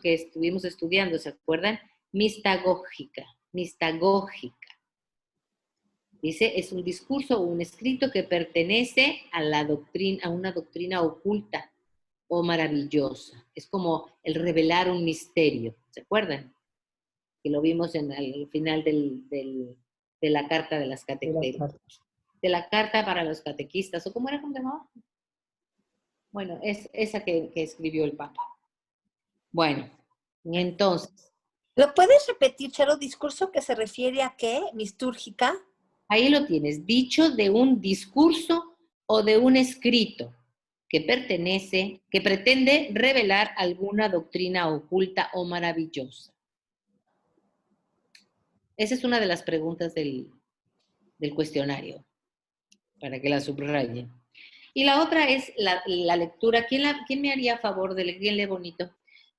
que estuvimos estudiando, ¿se acuerdan? Mistagógica. Dice, es un discurso o un escrito que pertenece a la doctrina, a una doctrina oculta o maravillosa. Es como el revelar un misterio, ¿se acuerdan? Que lo vimos al final de la carta de las catequistas. De la carta para los catequistas, ¿o cómo era? ¿Cómo se llamaba? Bueno, es esa que escribió el Papa. Bueno, entonces. ¿Lo puedes repetir, Charo? ¿Discurso que se refiere a qué? ¿Mistúrgica? Ahí lo tienes, dicho de un discurso o de un escrito que pretende revelar alguna doctrina oculta o maravillosa. Esa es una de las preguntas del cuestionario, para que la subrayen. Y la otra es la lectura. ¿Quién me haría favor de leer? ¿Quién lee bonito?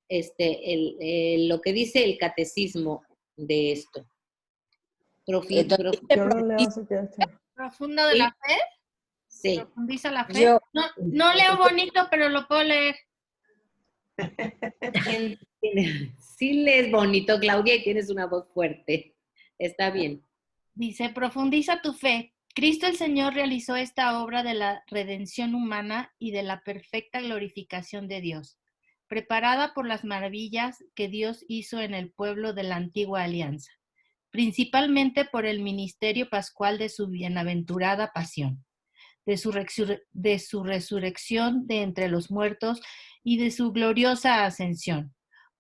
Lo que dice el catecismo de esto. Yo lo leo si quieres. ¿Profundo de la fe? Sí. ¿Profundiza la fe? No leo bonito, pero lo puedo leer. Sí lees bonito, Claudia, y tienes una voz fuerte. Está bien. Dice, profundiza tu fe. Cristo el Señor realizó esta obra de la redención humana y de la perfecta glorificación de Dios, preparada por las maravillas que Dios hizo en el pueblo de la antigua alianza, principalmente por el ministerio pascual de su bienaventurada pasión, de su resurrección de entre los muertos y de su gloriosa ascensión.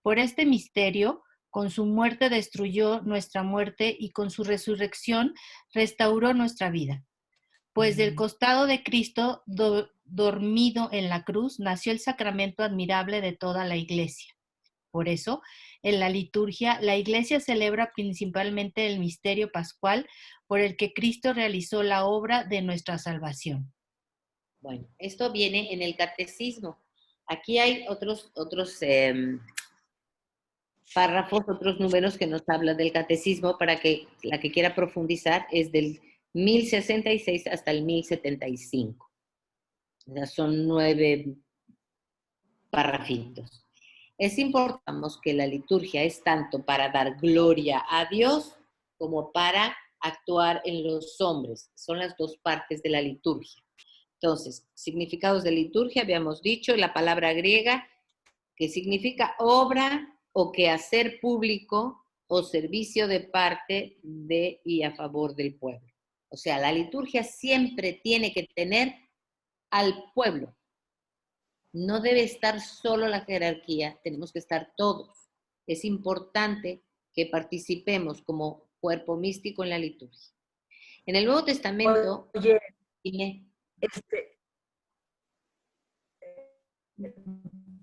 Por este misterio, con su muerte destruyó nuestra muerte y con su resurrección restauró nuestra vida. Pues del costado de Cristo, dormido en la cruz, nació el sacramento admirable de toda la Iglesia. Por eso, en la liturgia, la Iglesia celebra principalmente el misterio pascual por el que Cristo realizó la obra de nuestra salvación. Bueno, esto viene en el catecismo. Aquí hay otros párrafos, otros números que nos hablan del catecismo para que la que quiera profundizar es del 1066 hasta el 1075. O sea, son 9 párrafitos. Es importante que la liturgia es tanto para dar gloria a Dios como para actuar en los hombres. Son las dos partes de la liturgia. Entonces, significados de liturgia, habíamos dicho, la palabra griega que significa obra o quehacer público o servicio de parte de y a favor del pueblo. O sea, la liturgia siempre tiene que tener al pueblo. No debe estar solo la jerarquía, tenemos que estar todos. Es importante que participemos como cuerpo místico en la liturgia. En el Nuevo Testamento... Oye,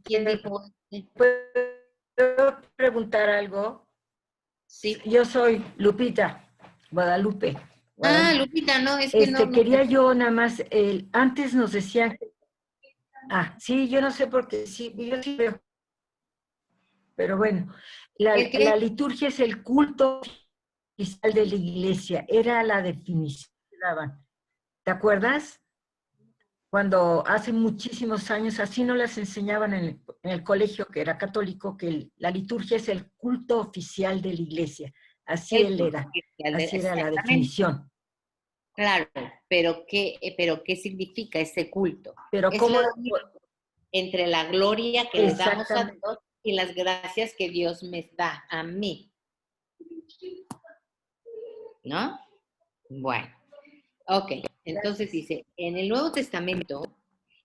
¿quién dijo? ¿Puedo preguntar algo? Sí. Yo soy Lupita, Guadalupe. Ah, Lupita, no, es que no. Quería yo nada más, antes nos decían... sí, yo no sé por qué, sí, yo sí veo. Pero bueno, la liturgia es el culto oficial de la iglesia, era la definición que daban. ¿Te acuerdas? Cuando hace muchísimos años, así nos las enseñaban en el colegio, que era católico, que la liturgia es el culto oficial de la iglesia. Así era la definición. Claro, pero ¿qué significa ese culto? Pero es ¿cómo? Entre la gloria que le damos a Dios y las gracias que Dios me da a mí. ¿No? Bueno, ok. Entonces dice, en el Nuevo Testamento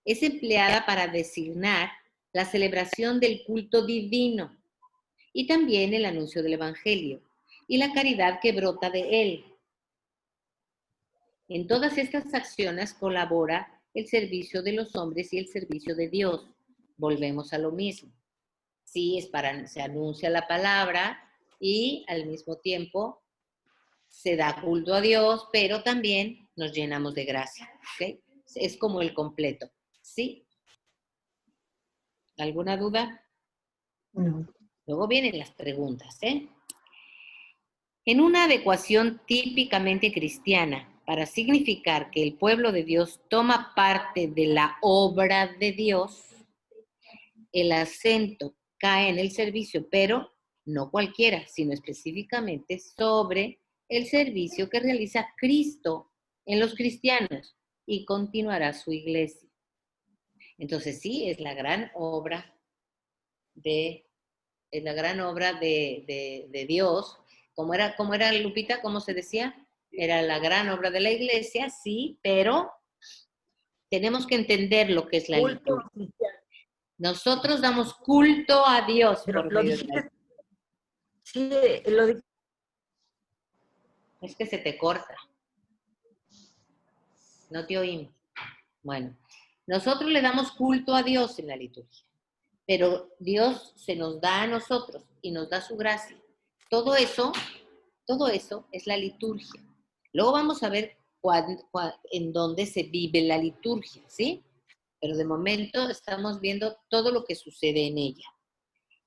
es empleada para designar la celebración del culto divino y también el anuncio del Evangelio y la caridad que brota de él. En todas estas acciones colabora el servicio de los hombres y el servicio de Dios. Volvemos a lo mismo. Sí, se anuncia la palabra y al mismo tiempo se da culto a Dios, pero también nos llenamos de gracia. ¿Okay? Es como el completo. ¿Sí? ¿Alguna duda? No. Luego vienen las preguntas, ¿eh? En una adecuación típicamente cristiana, para significar que el pueblo de Dios toma parte de la obra de Dios, el acento cae en el servicio, pero no cualquiera, sino específicamente sobre el servicio que realiza Cristo en los cristianos y continuará su iglesia. Entonces sí, es la gran obra de Dios. ¿Cómo era Lupita? ¿Cómo se decía? Era la gran obra de la iglesia, sí, pero tenemos que entender lo que es la Culto liturgia. cristiano. Nosotros damos culto a Dios Pero por lo medio de la dijiste, sí, lo dijiste. Es que se te corta. No te oímos. Bueno, nosotros le damos culto a Dios en la liturgia, pero Dios se nos da a nosotros y nos da su gracia. Todo eso es la liturgia. Luego vamos a ver en dónde se vive la liturgia, ¿sí? Pero de momento estamos viendo todo lo que sucede en ella.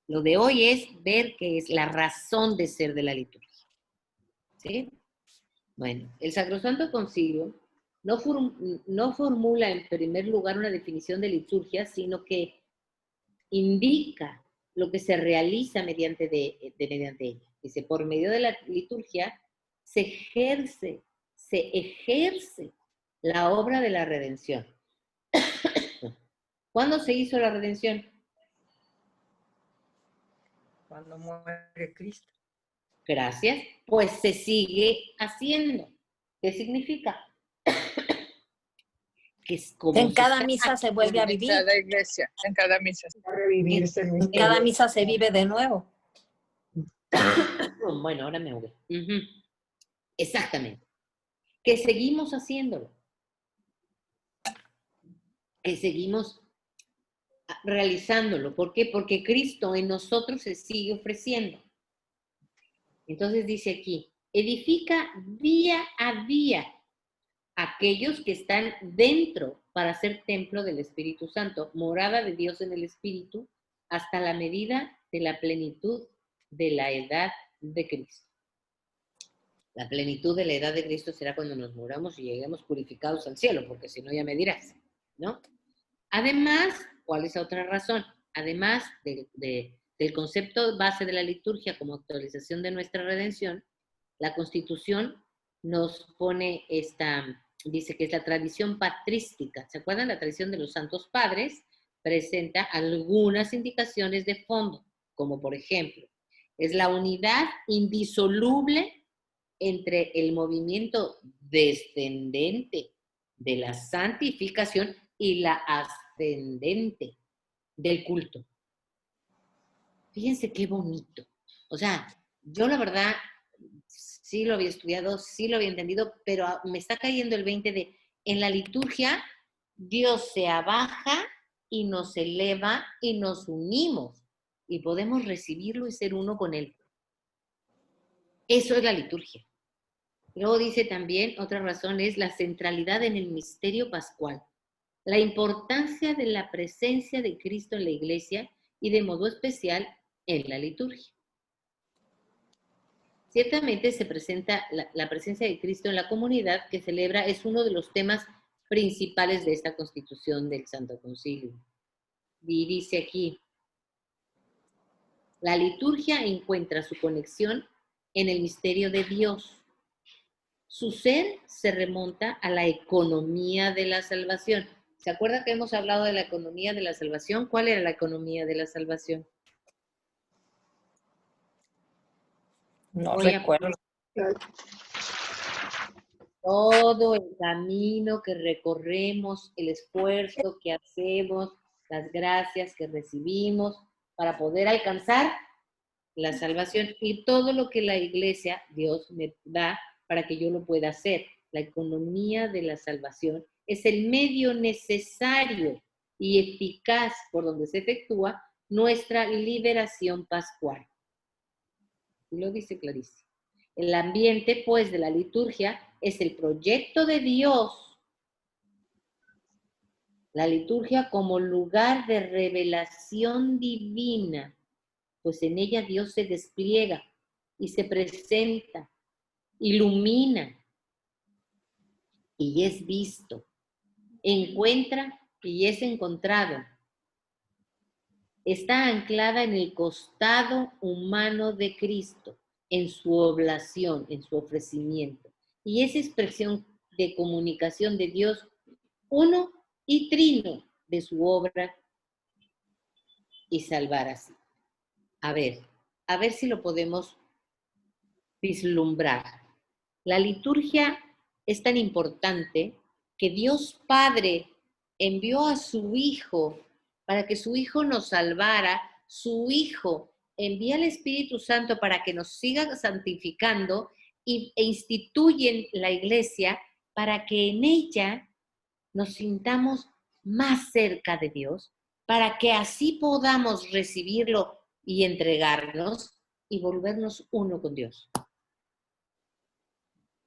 Lo de hoy es ver qué es la razón de ser de la liturgia, ¿sí? Bueno, el Sacrosanto Concilio no formula en primer lugar una definición de liturgia, sino que indica lo que se realiza mediante ella. Dice, por medio de la liturgia se ejerce la obra de la redención. ¿Cuándo se hizo la redención? Cuando muere Cristo. Gracias. Pues se sigue haciendo. ¿Qué significa? Que es como En cada misa se vuelve a vivir. En cada iglesia, en cada misa. Revivirse el En misterio. cada misa se vive de nuevo. Bueno, ahora me ahogué. Exactamente. Que seguimos haciéndolo. Que seguimos realizándolo. ¿Por qué? Porque Cristo en nosotros se sigue ofreciendo. Entonces dice aquí, edifica día a día aquellos que están dentro para ser templo del Espíritu Santo, morada de Dios en el Espíritu, hasta la medida de la plenitud de la edad de Cristo. La plenitud de la edad de Cristo será cuando nos muramos y lleguemos purificados al cielo, porque si no ya me dirás, ¿no? Además, ¿cuál es otra razón? Además del concepto base de la liturgia como actualización de nuestra redención, la Constitución nos pone dice que es la tradición patrística. ¿Se acuerdan? La tradición de los santos padres presenta algunas indicaciones de fondo, como por ejemplo, es la unidad indisoluble entre el movimiento descendente de la santificación y la ascendente del culto. Fíjense qué bonito. O sea, yo la verdad sí lo había estudiado, sí lo había entendido, pero me está cayendo el 20 de, en la liturgia, Dios se abaja y nos eleva y nos unimos y podemos recibirlo y ser uno con Él. Eso es la liturgia. Luego dice también, otra razón es la centralidad en el misterio pascual, la importancia de la presencia de Cristo en la iglesia y de modo especial en la liturgia. Ciertamente se presenta la presencia de Cristo en la comunidad que celebra, es uno de los temas principales de esta constitución del Santo Concilio. Y dice aquí, la liturgia encuentra su conexión en el misterio de Dios. Su ser se remonta a la economía de la salvación. ¿Se acuerda que hemos hablado de la economía de la salvación? ¿Cuál era la economía de la salvación? No Voy a recuerdo. todo el camino que recorremos, el esfuerzo que hacemos, las gracias que recibimos para poder alcanzar la salvación y todo lo que la iglesia, Dios me da para que yo lo pueda hacer. La economía de la salvación es el medio necesario y eficaz por donde se efectúa nuestra liberación pascual. Y lo dice clarísimo. El ambiente, pues, de la liturgia es el proyecto de Dios. La liturgia como lugar de revelación divina, pues en ella Dios se despliega y se presenta, ilumina y es visto, encuentra y es encontrado. está anclada en el costado humano de Cristo, en su oblación, en su ofrecimiento. Y es expresión de comunicación de Dios uno y trino de su obra y salvar así. A ver si lo podemos vislumbrar. La liturgia es tan importante que Dios Padre envió a su Hijo para que su Hijo nos salvara. Su Hijo envía al Espíritu Santo para que nos siga santificando e instituyen la iglesia para que en ella nos sintamos más cerca de Dios, para que así podamos recibirlo y entregarnos y volvernos uno con Dios.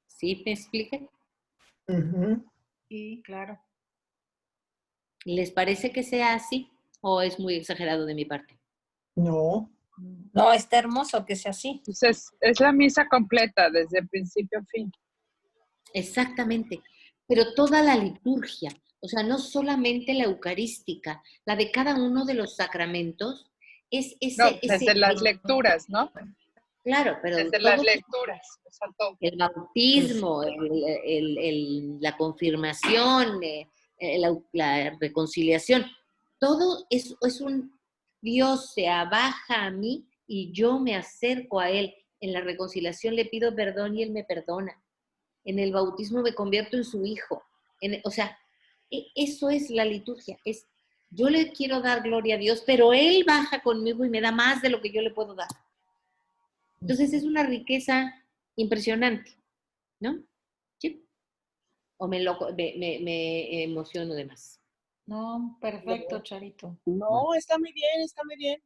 ¿Sí me expliqué? Sí, claro. ¿Les parece que sea así o es muy exagerado de mi parte? No. No, está hermoso que sea así. Pues es la misa completa, desde principio a fin. Exactamente. Pero toda la liturgia, o sea, no solamente la eucarística, la de cada uno de los sacramentos, es No, ese desde las lecturas, ¿no? claro, pero Desde todo, las lecturas, o sea, todo. el bautismo, la confirmación, la reconciliación, todo es un Dios se abaja a mí y yo me acerco a Él. En la reconciliación le pido perdón y Él me perdona. En el bautismo me convierto en su hijo. O sea, eso es la liturgia. Yo le quiero dar gloria a Dios, pero Él baja conmigo y me da más de lo que yo le puedo dar. Entonces es una riqueza impresionante, ¿no? ¿Sí? ¿O me emociono de más? No, perfecto, Charito. No, está muy bien, está muy bien.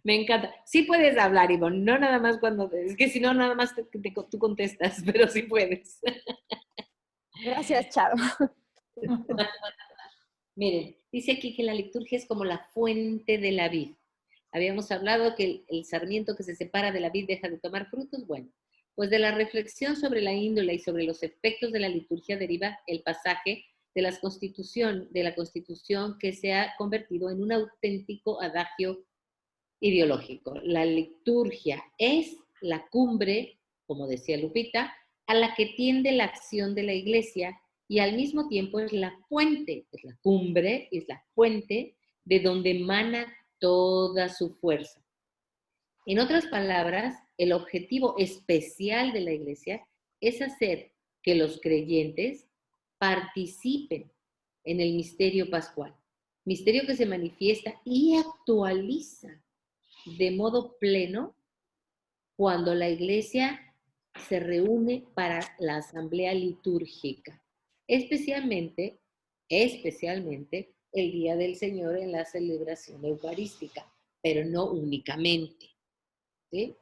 Me encanta. Sí puedes hablar, Ivonne, no nada más cuando... Es que si no, nada más tú contestas, pero sí puedes. Gracias, Charo. Miren, dice aquí que la liturgia es como la fuente de la vid. Habíamos hablado que el sarmiento que se separa de la vid deja de tomar frutos. Bueno, pues de la reflexión sobre la índole y sobre los efectos de la liturgia deriva el pasaje de la Constitución que se ha convertido en un auténtico adagio ideológico. La liturgia es la cumbre, como decía Lupita, a la que tiende la acción de la iglesia y al mismo tiempo es la fuente, es la cumbre, es la fuente de donde emana toda su fuerza. En otras palabras, el objetivo especial de la iglesia es hacer que los creyentes participen en el misterio pascual, misterio que se manifiesta y actualiza de modo pleno cuando la iglesia se reúne para la asamblea litúrgica, especialmente el Día del Señor en la celebración eucarística, pero no únicamente. ¿Sí?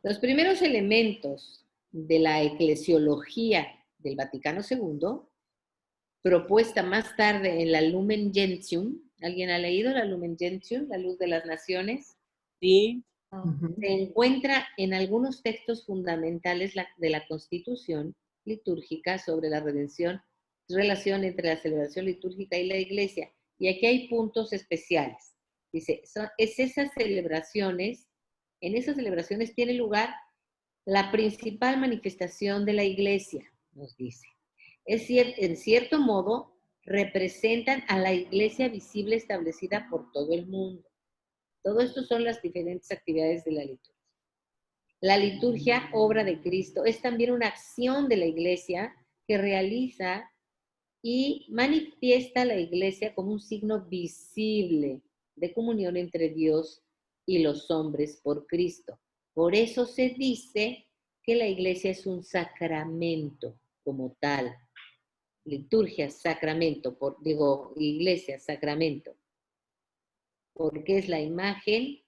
Los primeros elementos de la eclesiología del Vaticano II, propuesta más tarde en la Lumen Gentium, ¿alguien ha leído la Lumen Gentium, la luz de las naciones? Sí. Se encuentra en algunos textos fundamentales de la Constitución litúrgica sobre la relación entre la celebración litúrgica y la iglesia. Y aquí hay puntos especiales. Dice, en esas celebraciones tiene lugar la principal manifestación de la iglesia, nos dice. En cierto modo, representan a la iglesia visible establecida por todo el mundo. Todo esto son las diferentes actividades de la liturgia. La liturgia, obra de Cristo, es también una acción de la iglesia que realiza y manifiesta la iglesia como un signo visible de comunión entre Dios y los hombres por Cristo. Por eso se dice que la iglesia es un sacramento como tal. Liturgia, sacramento, iglesia, sacramento. Porque es la imagen,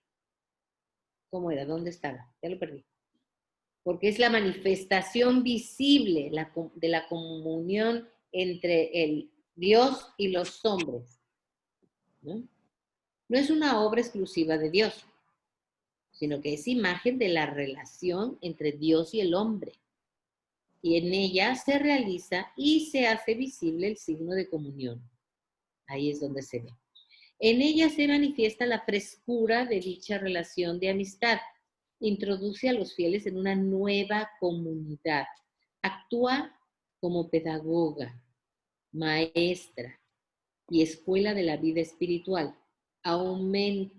¿cómo era? ¿Dónde estaba? Ya lo perdí. Porque es la manifestación visible de la comunión entre el Dios y los hombres. ¿No? No es una obra exclusiva de Dios, sino que es imagen de la relación entre Dios y el hombre. Y en ella se realiza y se hace visible el signo de comunión. Ahí es donde se ve. En ella se manifiesta la frescura de dicha relación de amistad. Introduce a los fieles en una nueva comunidad. Actúa como pedagoga, maestra y escuela de la vida espiritual. Anualmente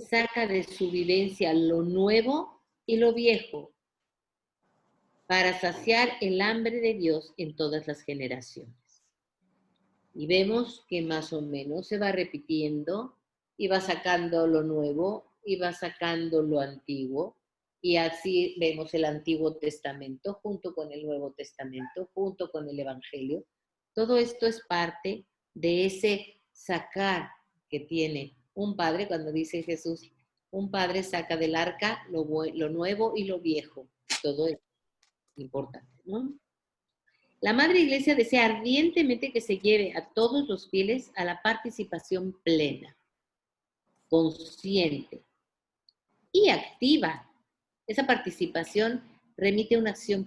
saca de su vivencia lo nuevo y lo viejo para saciar el hambre de Dios en todas las generaciones. Y vemos que más o menos se va repitiendo y va sacando lo nuevo y va sacando lo antiguo. Y así vemos el Antiguo Testamento junto con el Nuevo Testamento, junto con el Evangelio. Todo esto es parte de ese sacar que tiene un padre, cuando dice Jesús, un padre saca del arca lo nuevo y lo viejo. Todo es importante, ¿no? La Madre Iglesia desea ardientemente que se lleve a todos los fieles a la participación plena, consciente y activa. Esa participación remite a una acción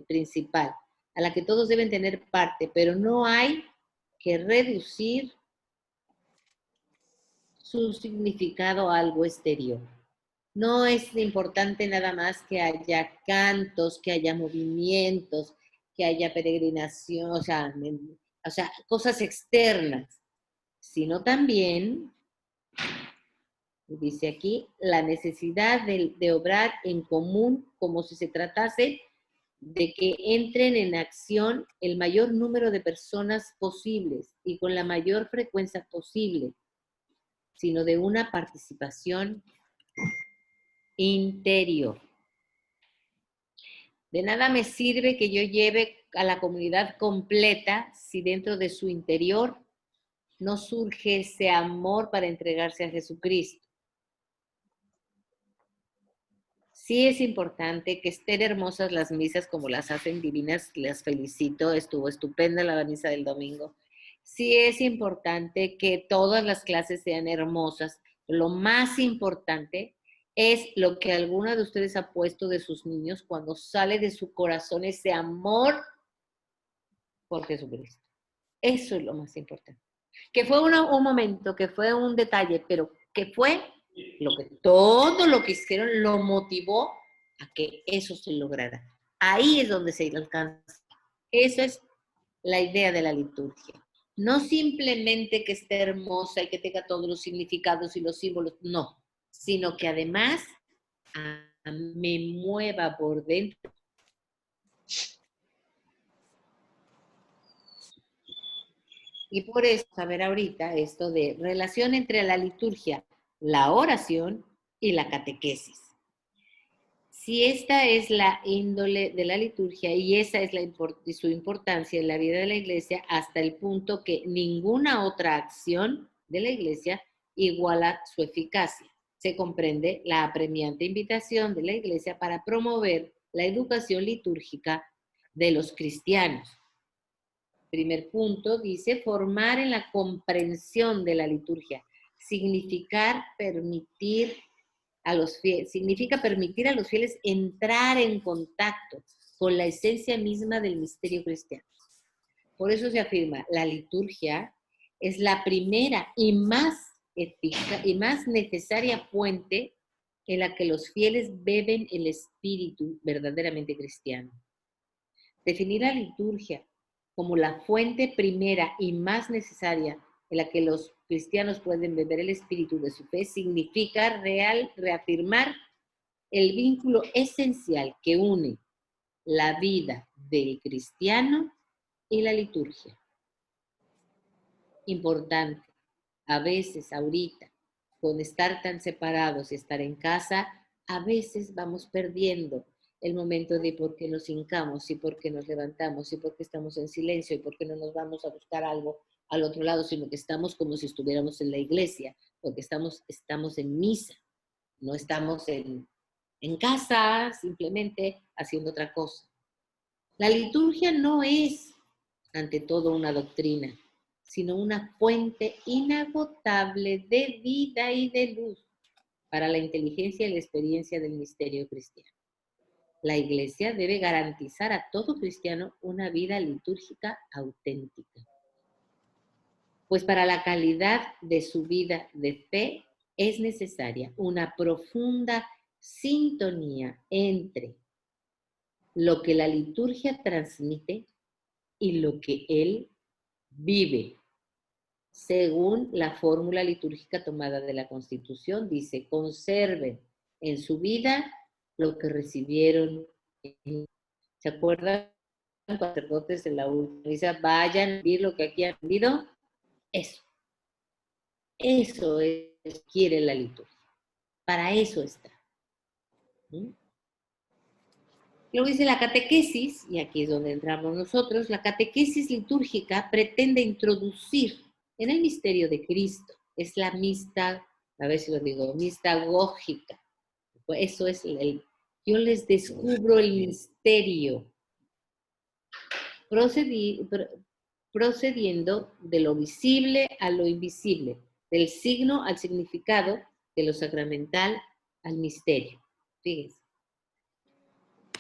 principal, a la que todos deben tener parte, pero no hay que reducir su significado a algo exterior. No es importante nada más que haya cantos, que haya movimientos, que haya peregrinación, o sea, cosas externas, sino también, dice aquí, la necesidad de obrar en común como si se tratase de que entren en acción el mayor número de personas posibles y con la mayor frecuencia posible, sino de una participación interior. De nada me sirve que yo lleve a la comunidad completa si dentro de su interior no surge ese amor para entregarse a Jesucristo. Sí es importante que estén hermosas las misas como las hacen divinas, las felicito, estuvo estupenda la misa del domingo. Sí es importante que todas las clases sean hermosas. Lo más importante es lo que alguna de ustedes ha puesto de sus niños cuando sale de su corazón ese amor por Jesucristo. Eso es lo más importante. Que fue un momento, que fue un detalle, pero que fue todo lo que hicieron lo motivó a que eso se lograra. Ahí es donde se alcanza. Esa es la idea de la liturgia. No simplemente que esté hermosa y que tenga todos los significados y los símbolos, no, sino que además me mueva por dentro. Y por eso, a ver ahorita esto de relación entre la liturgia, la oración y la catequesis. Si esta es la índole de la liturgia y esa es su importancia en la vida de la Iglesia, hasta el punto que ninguna otra acción de la Iglesia iguala su eficacia. Se comprende la apremiante invitación de la Iglesia para promover la educación litúrgica de los cristianos. Primer punto, dice, formar en la comprensión de la liturgia. Significa permitir a los fieles entrar en contacto con la esencia misma del misterio cristiano. Por eso se afirma, la liturgia es la primera y más necesaria fuente en la que los fieles beben el espíritu verdaderamente cristiano. Definir la liturgia como la fuente primera y más necesaria en la que los cristianos pueden beber el espíritu de su fe, significa reafirmar el vínculo esencial que une la vida del cristiano y la liturgia. Importante, a veces ahorita, con estar tan separados y estar en casa, a veces vamos perdiendo el momento de por qué nos hincamos y por qué nos levantamos y por qué estamos en silencio y por qué no nos vamos a buscar algo al otro lado, sino que estamos como si estuviéramos en la iglesia, porque estamos en misa, no estamos en casa simplemente haciendo otra cosa. La liturgia no es, ante todo, una doctrina, sino una fuente inagotable de vida y de luz para la inteligencia y la experiencia del misterio cristiano. La Iglesia debe garantizar a todo cristiano una vida litúrgica auténtica. Pues para la calidad de su vida de fe es necesaria una profunda sintonía entre lo que la liturgia transmite y lo que él vive. Según la fórmula litúrgica tomada de la Constitución, dice, conserven en su vida lo que recibieron. ¿Se acuerdan? Los sacerdotes de la última misa, vayan a vivir lo que aquí han vivido. Eso es, quiere la liturgia. Para eso está. ¿Mm? Luego dice la catequesis, y aquí es donde entramos nosotros, la catequesis litúrgica pretende introducir en el misterio de Cristo. Es la a ver si lo digo, mistagógica. Eso es yo les descubro el misterio. Procediendo de lo visible a lo invisible, del signo al significado, de lo sacramental al misterio. Fíjense.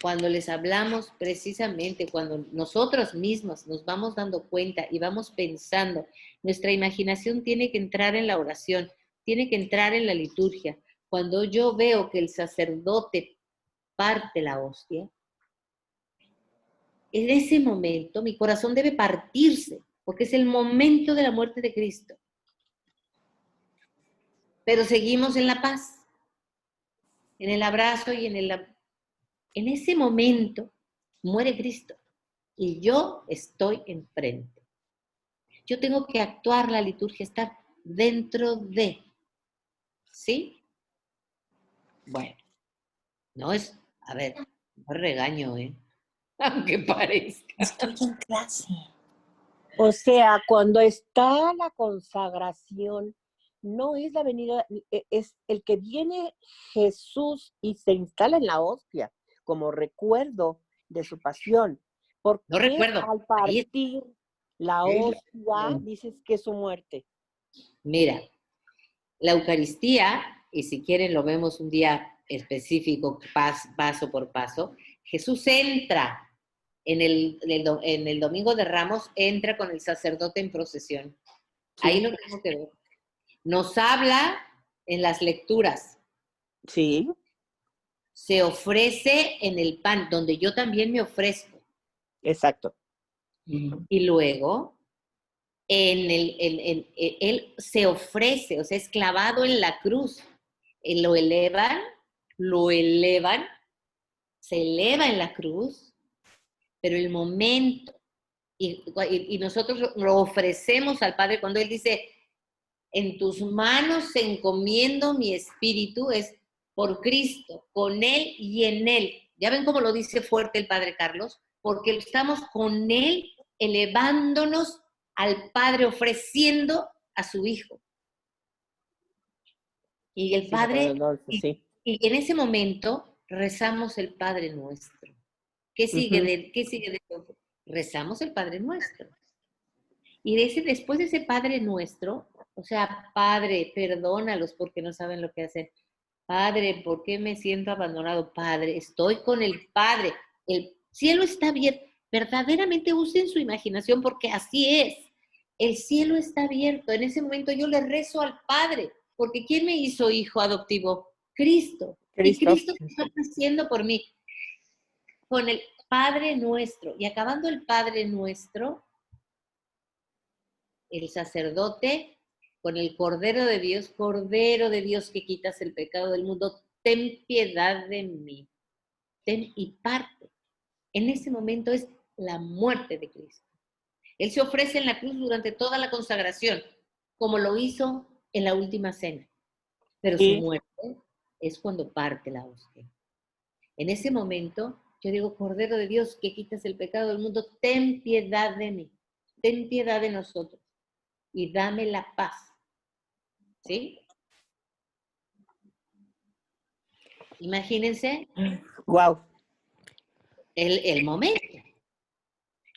Cuando les hablamos precisamente, cuando nosotros mismos nos vamos dando cuenta y vamos pensando, nuestra imaginación tiene que entrar en la oración, tiene que entrar en la liturgia. Cuando yo veo que el sacerdote parte la hostia, en ese momento mi corazón debe partirse, porque es el momento de la muerte de Cristo. Pero seguimos en la paz, en el abrazo y en ese momento muere Cristo y yo estoy enfrente. Yo tengo que actuar la liturgia, estar dentro de. ¿Sí? Bueno, no es, a ver, no regaño, aunque parezca. Estoy en clase. O sea, cuando está la consagración, no es la venida, es el que viene Jesús y se instala en la hostia como recuerdo de su pasión. ¿Por No qué recuerdo. al partir la hostia dices que es su muerte? Mira, la Eucaristía, y si quieren lo vemos un día específico, paso por paso, Jesús entra en el Domingo de Ramos, entra con el sacerdote en procesión. Sí. Ahí lo tenemos que ver. Nos habla en las lecturas. Sí. Se ofrece en el pan, donde yo también me ofrezco. Exacto. Y luego, él se ofrece, o sea, es clavado en la cruz. Lo elevan, se eleva en la cruz, pero el momento, y nosotros lo ofrecemos al Padre cuando Él dice, en tus manos encomiendo mi espíritu, es por Cristo, con Él y en Él. ¿Ya ven cómo lo dice fuerte el Padre Carlos? Porque estamos con Él elevándonos al Padre, ofreciendo a su Hijo. Y el Padre, y en ese momento rezamos el Padre Nuestro. ¿Qué sigue de eso? Rezamos el Padre Nuestro. Y después de ese Padre Nuestro, o sea, Padre, perdónalos porque no saben lo que hacen. Padre, ¿por qué me siento abandonado? Padre, estoy con el Padre. El cielo está abierto. Verdaderamente usen su imaginación porque así es. El cielo está abierto. En ese momento yo le rezo al Padre. Porque ¿quién me hizo hijo adoptivo? Cristo. Y Cristo está haciendo por mí. Con el Padre Nuestro. Y acabando el Padre Nuestro, el sacerdote con el Cordero de Dios que quitas el pecado del mundo, ten piedad de mí. Ten y parte. En ese momento es la muerte de Cristo. Él se ofrece en la cruz durante toda la consagración, como lo hizo en la última cena. Pero su muerte es cuando parte la hostia. En ese momento, yo digo, Cordero de Dios que quitas el pecado del mundo, ten piedad de mí. Ten piedad de nosotros. Y dame la paz. ¿Sí? Imagínense. Wow. El momento.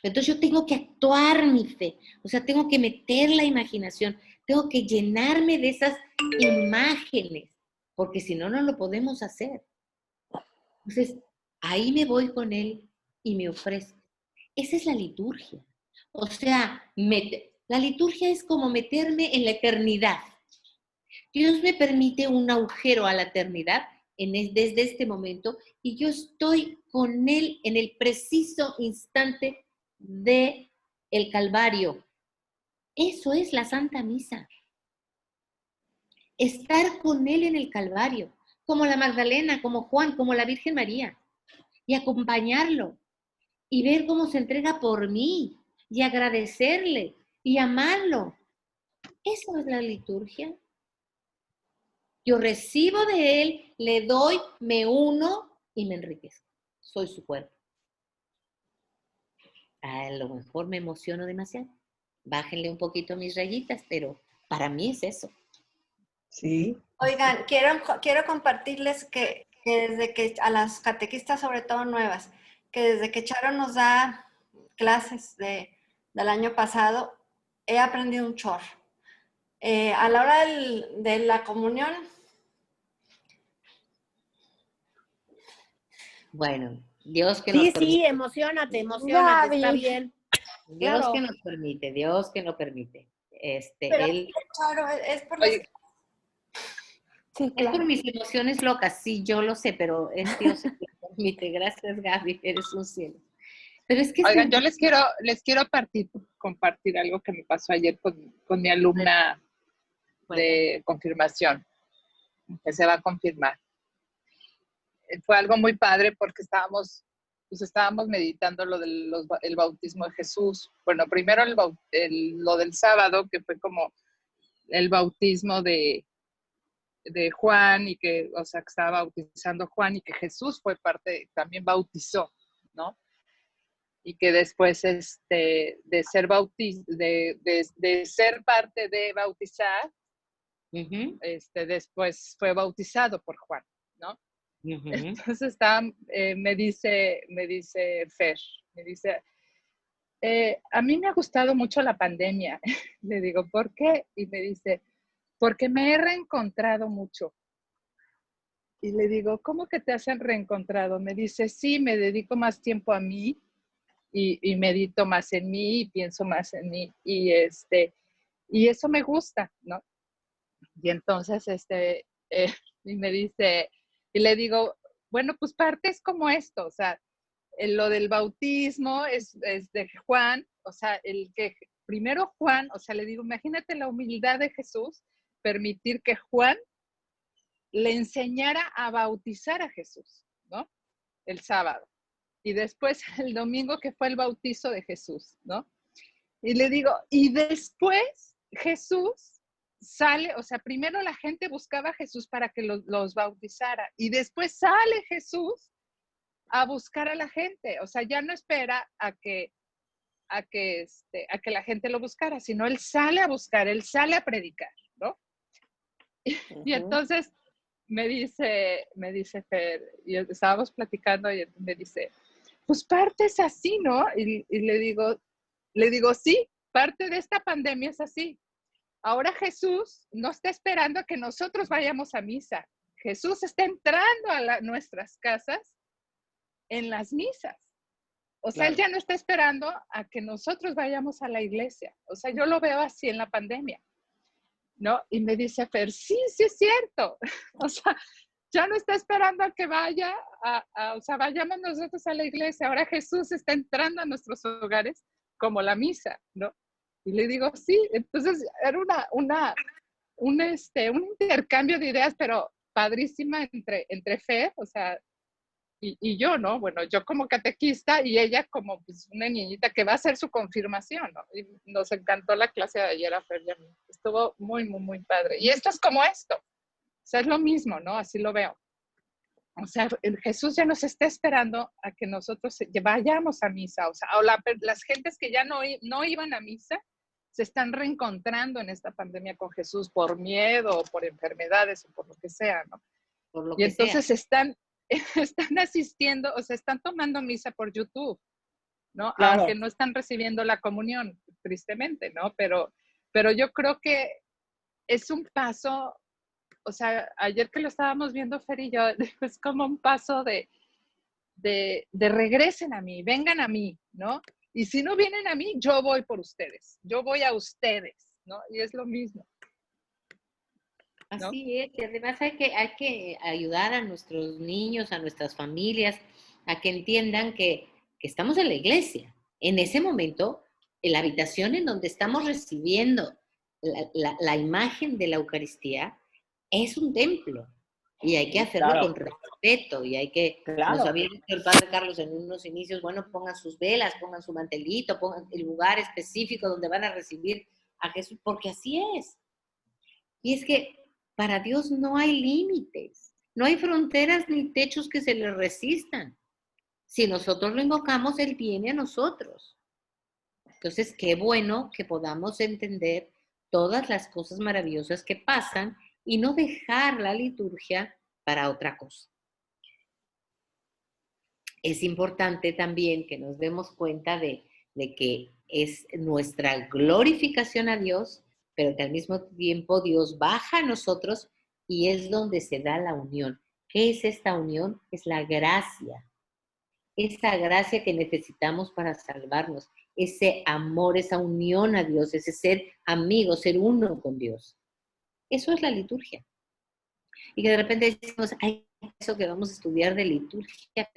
Entonces yo tengo que actuar mi fe. O sea, tengo que meter la imaginación. Tengo que llenarme de esas imágenes. Porque si no, no lo podemos hacer. Entonces, ahí me voy con él y me ofrezco. Esa es la liturgia. O sea, La liturgia es como meterme en la eternidad. Dios me permite un agujero a la eternidad desde este momento y yo estoy con Él en el preciso instante del Calvario. Eso es la Santa Misa. Estar con Él en el Calvario, como la Magdalena, como Juan, como la Virgen María, y acompañarlo, y ver cómo se entrega por mí, y agradecerle, y amarlo. Eso es la liturgia. Yo recibo de Él, le doy, me uno y me enriquezco. Soy su cuerpo. A lo mejor me emociono demasiado. Bájenle un poquito mis rayitas, pero para mí es eso. Sí. Oigan, quiero compartirles que desde que a las catequistas, sobre todo nuevas, que desde que Charo nos da clases del año pasado, he aprendido un chorro. A la hora de la comunión, Bueno, Dios que nos Sí, permite. sí, emocionate, emocionate, está bien. Dios Claro. que nos permite, Dios que nos permite. pero Él, Charo, es por las... Oye, Sí, es por claro. mis emociones locas, sí, yo lo sé, pero es Dios que nos permite. Gracias, Gaby, eres un cielo. Pero es que oigan, yo les quiero compartir algo que me pasó ayer con mi alumna de confirmación, que se va a confirmar. Fue algo muy padre porque estábamos meditando lo del el bautismo de Jesús. Bueno, primero lo del sábado, que fue como el bautismo de Juan y que, o sea, que estaba bautizando Juan y que Jesús fue también bautizó, ¿no? Y que después de ser de ser parte de bautizar, después fue bautizado por Juan, ¿no? Entonces me dice Fer, me dice, a mí me ha gustado mucho la pandemia. Le digo, ¿por qué? Y me dice, porque me he reencontrado mucho. Y le digo, ¿cómo que te has reencontrado? Me dice, sí, me dedico más tiempo a mí y medito más en mí y pienso más en mí y eso me gusta, ¿no? Y entonces y me dice, y le digo, bueno, pues parte es como esto, o sea, lo del bautismo es de Juan, o sea, el que primero Juan, o sea, le digo, imagínate la humildad de Jesús, permitir que Juan le enseñara a bautizar a Jesús, ¿no? El sábado. Y después el domingo que fue el bautizo de Jesús, ¿no? Y le digo, y después Jesús sale, o sea, primero la gente buscaba a Jesús para que los bautizara y después sale Jesús a buscar a la gente, o sea, ya no espera a que la gente lo buscara, sino él sale a buscar, él sale a predicar, ¿no? Y entonces me dice Fer, y estábamos platicando y me dice, pues parte es así, ¿no? Y le digo, sí, parte de esta pandemia es así. Ahora Jesús no está esperando a que nosotros vayamos a misa. Jesús está entrando a nuestras casas en las misas. O sea, Él ya no está esperando a que nosotros vayamos a la iglesia. O sea, yo lo veo así en la pandemia, ¿no? Y me dice Fer, sí es cierto. O sea, ya no está esperando a que o sea, vayamos nosotros a la iglesia. Ahora Jesús está entrando a nuestros hogares como la misa, ¿no? Y le digo, sí. Entonces era un intercambio de ideas, pero padrísima entre Fer, o sea, y yo, ¿no? Bueno, yo como catequista y ella como pues, una niñita que va a hacer su confirmación, ¿no? Y nos encantó la clase de ayer a Fer y a mí. Estuvo muy, muy, muy padre. Y esto es como esto. O sea, es lo mismo, ¿no? Así lo veo. O sea, Jesús ya nos está esperando a que nosotros vayamos a misa. O sea, las gentes que ya no iban a misa se están reencontrando en esta pandemia con Jesús por miedo, o por enfermedades, o por lo que sea, ¿no? Por lo y que entonces sea. están asistiendo, o sea, están tomando misa por YouTube, ¿no? Claro. Aunque no están recibiendo la comunión, tristemente, ¿no? Pero yo creo que es un paso, o sea, ayer que lo estábamos viendo Fer y yo, es como un paso de regresen a mí, vengan a mí, ¿no? Y si no vienen a mí, yo voy por ustedes, yo voy a ustedes, ¿no? Y es lo mismo. ¿No? Así es, y además hay que ayudar a nuestros niños, a nuestras familias, a que entiendan que estamos en la iglesia. En ese momento, en la habitación en donde estamos recibiendo la imagen de la Eucaristía, es un templo. Y hay que hacerlo con respeto, y hay que, nos había dicho el Padre Carlos en unos inicios, bueno, pongan sus velas, pongan su mantelito, pongan el lugar específico donde van a recibir a Jesús, porque así es. Y es que para Dios no hay límites, no hay fronteras ni techos que se le resistan. Si nosotros lo invocamos, Él viene a nosotros. Entonces, qué bueno que podamos entender todas las cosas maravillosas que pasan y no dejar la liturgia para otra cosa. Es importante también que nos demos cuenta de que es nuestra glorificación a Dios, pero que al mismo tiempo Dios baja a nosotros y es donde se da la unión. ¿Qué es esta unión? Es la gracia. Esa gracia que necesitamos para salvarnos. Ese amor, esa unión a Dios, ese ser amigo, ser uno con Dios. Eso es la liturgia. Y que de repente decimos, ay, eso que vamos a estudiar de liturgia,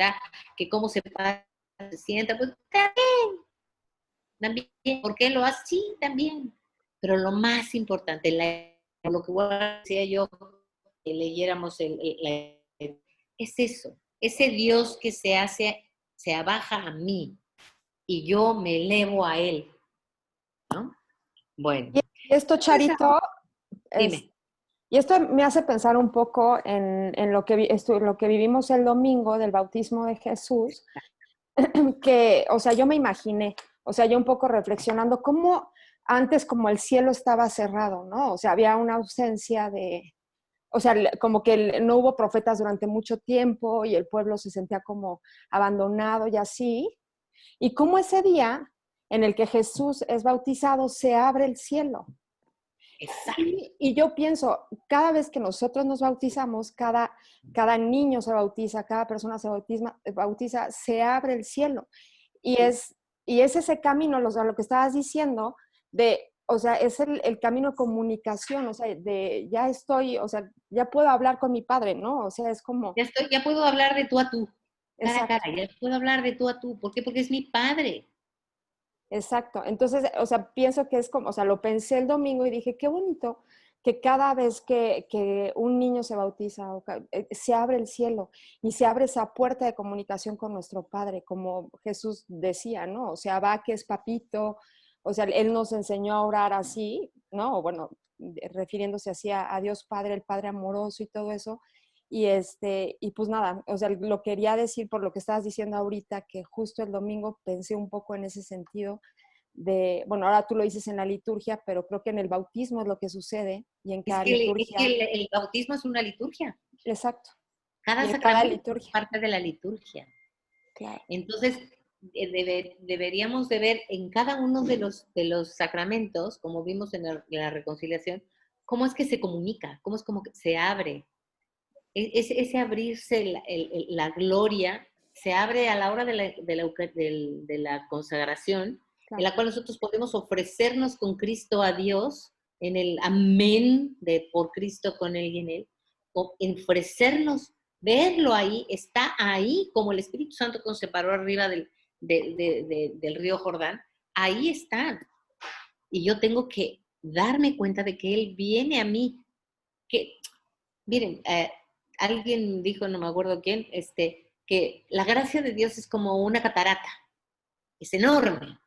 que cómo se para, se sienta, pues también, ¿por qué lo hace? Sí, también. Pero lo más importante, lo que decía yo, que leyéramos es eso, ese Dios que se abaja a mí y yo me elevo a Él, ¿no? Bueno. Y esto, Charito, Dime. Y esto me hace pensar un poco en lo que vivimos el domingo del bautismo de Jesús, que, o sea, yo me imaginé, o sea, yo un poco reflexionando cómo antes como el cielo estaba cerrado, ¿no? O sea, había una ausencia o sea, como que no hubo profetas durante mucho tiempo y el pueblo se sentía como abandonado y así. Y cómo ese día en el que Jesús es bautizado se abre el cielo. Exacto. Y yo pienso, cada vez que nosotros nos bautizamos, cada niño se bautiza, cada persona se bautiza, se abre el cielo. Y es ese camino, lo que estabas diciendo, o sea, es el camino de comunicación, o sea, ya estoy, o sea, ya puedo hablar con mi padre, ¿no? O sea, es como... Ya puedo hablar de tú a tú, cara a Exacto. cara, ya puedo hablar de tú a tú. ¿Por qué? Porque es mi padre. Exacto. Entonces, o sea, pienso que es como, o sea, lo pensé el domingo y dije, qué bonito que cada vez que un niño se bautiza, se abre el cielo y se abre esa puerta de comunicación con nuestro Padre, como Jesús decía, ¿no? O sea, va que es papito, o sea, Él nos enseñó a orar así, ¿no? Bueno, refiriéndose así a Dios Padre, el Padre amoroso y todo eso. Y pues nada, o sea, lo quería decir por lo que estabas diciendo ahorita, que justo el domingo pensé un poco en ese sentido bueno, ahora tú lo dices en la liturgia, pero creo que en el bautismo es lo que sucede y en cada liturgia. Es que el bautismo es una liturgia. Exacto. Cada Y en cada sacramento liturgia. es parte de la liturgia. Claro. Entonces, deberíamos de ver en cada uno de los sacramentos, como vimos en la reconciliación, cómo es que se comunica, cómo es como que se abre. Ese abrirse la gloria se abre a la hora de la consagración, Claro. en la cual nosotros podemos ofrecernos con Cristo a Dios, en el amén de por Cristo con Él y en Él, o ofrecernos, verlo ahí, está ahí, como el Espíritu Santo cuando se paró arriba del río Jordán, ahí está. Y yo tengo que darme cuenta de que Él viene a mí. Que, miren, alguien dijo, no me acuerdo quién, que la gracia de Dios es como una catarata, es enorme.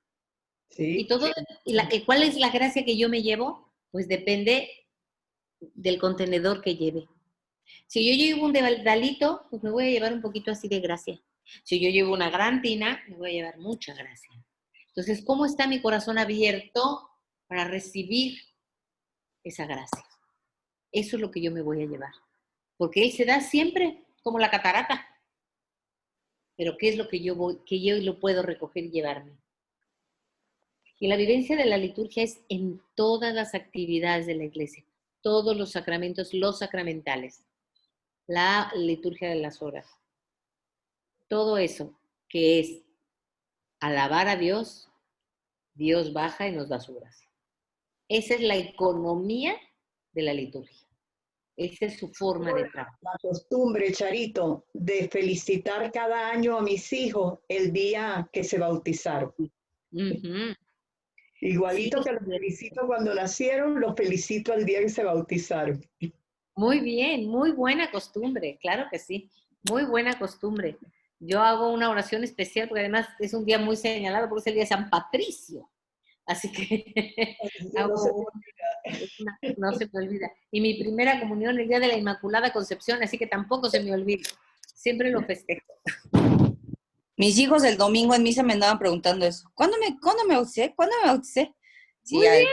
Sí. Y todo, ¿cuál es la gracia que yo me llevo? Pues depende del contenedor que lleve. Si yo llevo un dedalito, pues me voy a llevar un poquito así de gracia. Si yo llevo una gran tina, me voy a llevar mucha gracia. Entonces, ¿cómo está mi corazón abierto para recibir esa gracia? Eso es lo que yo me voy a llevar. Porque Él se da siempre como la catarata. Pero ¿qué es lo que yo lo puedo recoger y llevarme? Y la vivencia de la liturgia es en todas las actividades de la iglesia, todos los sacramentos, los sacramentales, la liturgia de las horas, todo eso que es alabar a Dios, Dios baja y nos da su gracia. Esa es la economía de la liturgia. Esa es su forma de trabajo. La costumbre, Charito, de felicitar cada año a mis hijos el día que se bautizaron. Uh-huh. Igualito Sí, que los felicito cuando nacieron, los felicito al día que se bautizaron. muy bien, muy buena costumbre, claro que sí, muy buena costumbre. Yo hago una oración especial porque además es un día muy señalado porque es el día de San Patricio. Así que no se me olvida. Y mi primera comunión el día de la Inmaculada Concepción, así que tampoco se me olvida. Siempre lo festejo. Mis hijos el domingo en misa me andaban preguntando eso. ¿Cuándo me bauticé? ¿Cuándo me bauticé? Sí, muy bien.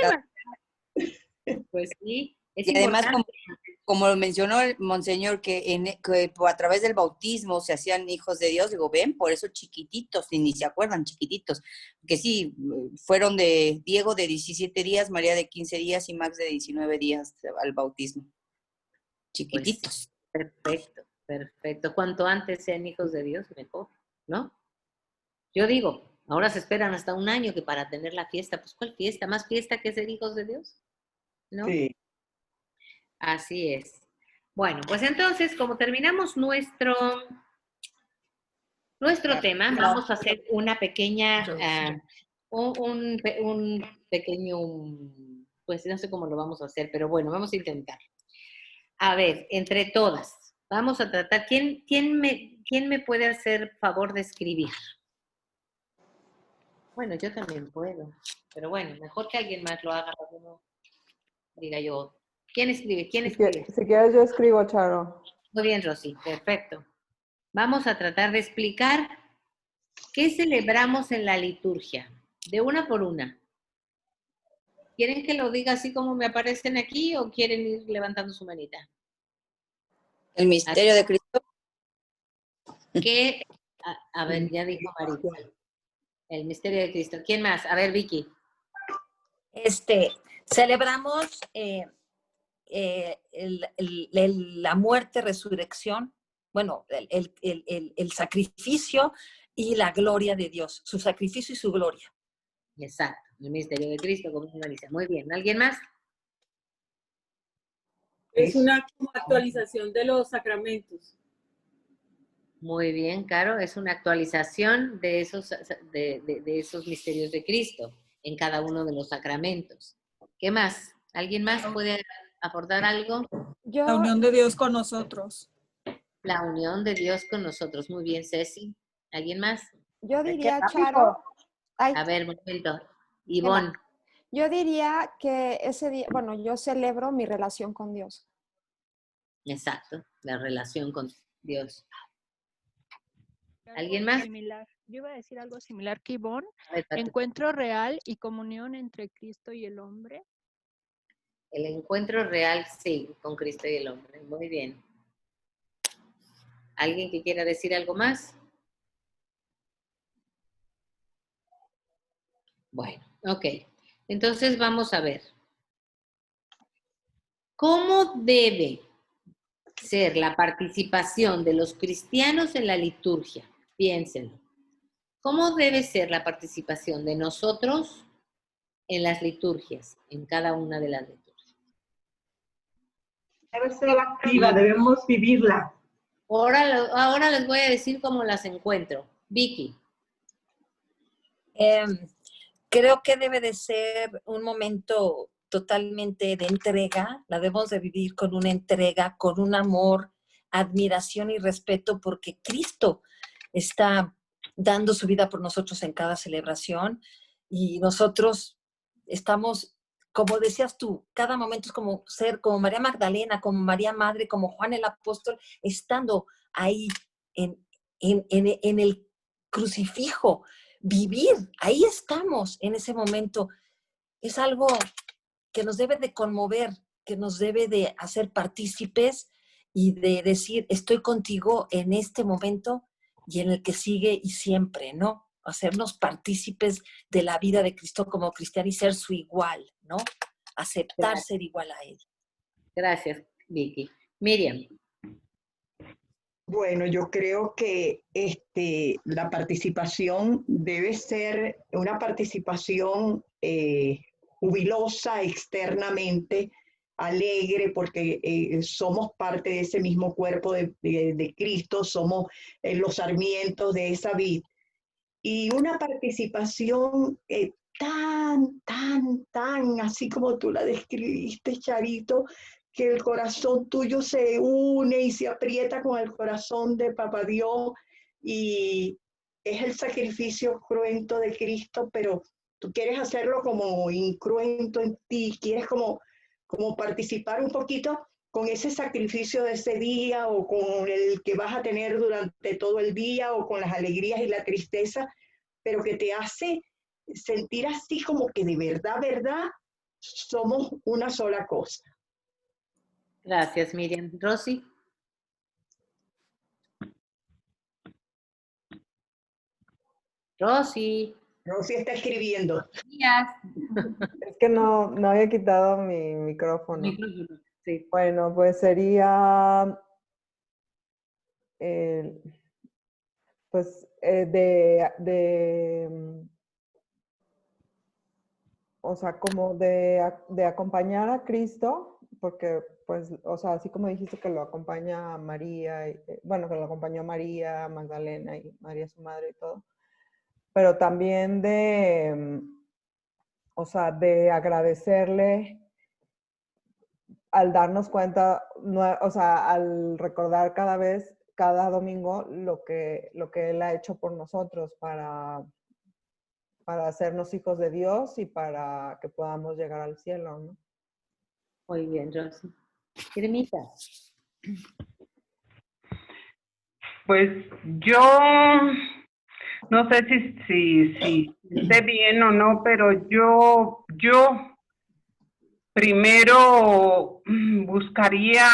Pues sí, es y además, importante. como lo mencionó el monseñor, que a través del bautismo se hacían hijos de Dios, digo, ven, por eso chiquititos, ni se acuerdan, chiquititos, que sí, fueron de Diego de 17 días, María de 15 días y Max de 19 días al bautismo. Chiquititos. Pues, perfecto, perfecto. Cuanto antes sean hijos de Dios, mejor, ¿no? Yo digo, ahora se esperan hasta un año que para tener la fiesta, pues ¿cuál fiesta? ¿Más fiesta que ser hijos de Dios? ¿No? Sí. Así es. Bueno, pues entonces, como terminamos nuestro tema, vamos a hacer una pequeña, un pequeño, pues no sé cómo lo vamos a hacer, pero bueno, vamos a intentar. A ver, entre todas, vamos a tratar, ¿quién me puede hacer favor de escribir? Bueno, yo también puedo, pero bueno, mejor que alguien más lo haga, para que no diga yo. ¿Quién escribe? ¿Quién escribe? Si quieres yo escribo, Charo. Muy bien, Rosy, perfecto. Vamos a tratar de explicar qué celebramos en la liturgia, de una por una. ¿Quieren que lo diga así como me aparecen aquí o quieren ir levantando su manita? El misterio de Cristo. ¿Qué? A ver, ya dijo Marita. El misterio de Cristo. ¿Quién más? A ver, Vicky. Celebramos la muerte, resurrección, bueno, el sacrificio y la gloria de Dios, su sacrificio y su gloria. Exacto, el misterio de Cristo, como dice. Muy bien, ¿alguien más? Es una actualización de los sacramentos. Muy bien, Caro, es una actualización de esos misterios de Cristo en cada uno de los sacramentos. ¿Qué más? ¿Alguien más puede aportar algo? La unión de Dios con nosotros. La unión de Dios con nosotros. Muy bien, Ceci. ¿Alguien más? Yo diría, Charo... A ver, un momento. Ivonne. Yo diría que ese día, bueno, yo celebro mi relación con Dios. Exacto, la relación con Dios. ¿Alguien más? Similar. Yo iba a decir algo similar que Ivonne. Encuentro real y comunión entre Cristo y el hombre. El encuentro real, sí, con Cristo y el hombre. Muy bien. ¿Alguien que quiera decir algo más? Bueno, ok. Entonces vamos a ver. ¿Cómo debe ser la participación de los cristianos en la liturgia? Piénsenlo. ¿Cómo debe ser la participación de nosotros en las liturgias, en cada una de las liturgias? Debe ser activa, debemos vivirla. Ahora les voy a decir cómo las encuentro. Vicky. Creo que debe de ser un momento totalmente de entrega, la debemos de vivir con una entrega, con un amor, admiración y respeto, porque Cristo está dando su vida por nosotros en cada celebración y nosotros estamos, como decías tú, cada momento es como ser, como María Magdalena, como María Madre, como Juan el Apóstol, estando ahí en el crucifijo, vivir, ahí estamos en ese momento. Es algo que nos debe de conmover, que nos debe de hacer partícipes y de decir, estoy contigo en este momento y en el que sigue y siempre, ¿no? Hacernos partícipes de la vida de Cristo como cristiano y ser su igual, ¿no? Aceptar ser igual a Él. Gracias, Vicky. Miriam. Bueno, yo creo que la participación debe ser una participación jubilosa externamente, alegre, porque somos parte de ese mismo cuerpo de Cristo, somos los sarmientos de esa vid. Y una participación tan, así como tú la describiste, Charito, que el corazón tuyo se une y se aprieta con el corazón de Papá Dios y es el sacrificio cruento de Cristo, pero tú quieres hacerlo como incruento en ti, quieres como participar un poquito con ese sacrificio de ese día o con el que vas a tener durante todo el día o con las alegrías y la tristeza, pero que te hace sentir así como que de verdad, somos una sola cosa. Gracias, Miriam. Rosy. Rosy. Rosy está escribiendo. Es que no había quitado mi micrófono. Sí. Bueno, pues sería pues o sea, como de acompañar a Cristo, porque pues, o sea, así como dijiste que lo acompaña a María, bueno, que lo acompañó a María, Magdalena y María su madre y todo, pero también o sea, de agradecerle al darnos cuenta, o sea, al recordar cada domingo, lo que Él ha hecho por nosotros para hacernos hijos de Dios y para que podamos llegar al cielo, ¿no? Muy bien, Rosy. Ermita. Pues yo no sé si esté bien o no, pero yo primero buscaría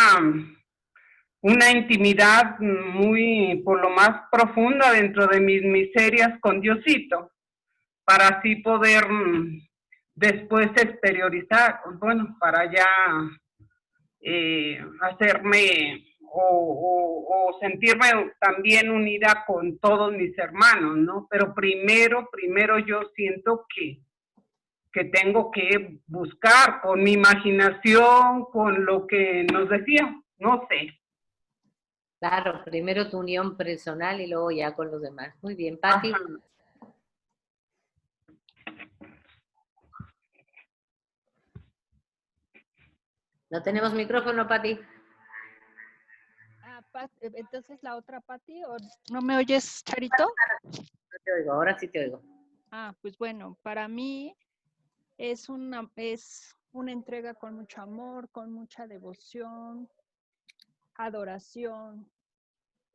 una intimidad muy, por lo más profunda dentro de mis miserias con Diosito, para así poder después exteriorizar, bueno, para ya hacerme o sentirme también unida con todos mis hermanos, ¿no? Pero primero yo siento que tengo que buscar con mi imaginación, con lo que nos decía, no sé. Claro, primero tu unión personal y luego ya con los demás. Muy bien, Pati. No tenemos micrófono, Pati. Entonces la otra Pati, ¿no me oyes, Charito? No te oigo, ahora sí te oigo. Pues bueno, para mí es una entrega con mucho amor, con mucha devoción, adoración.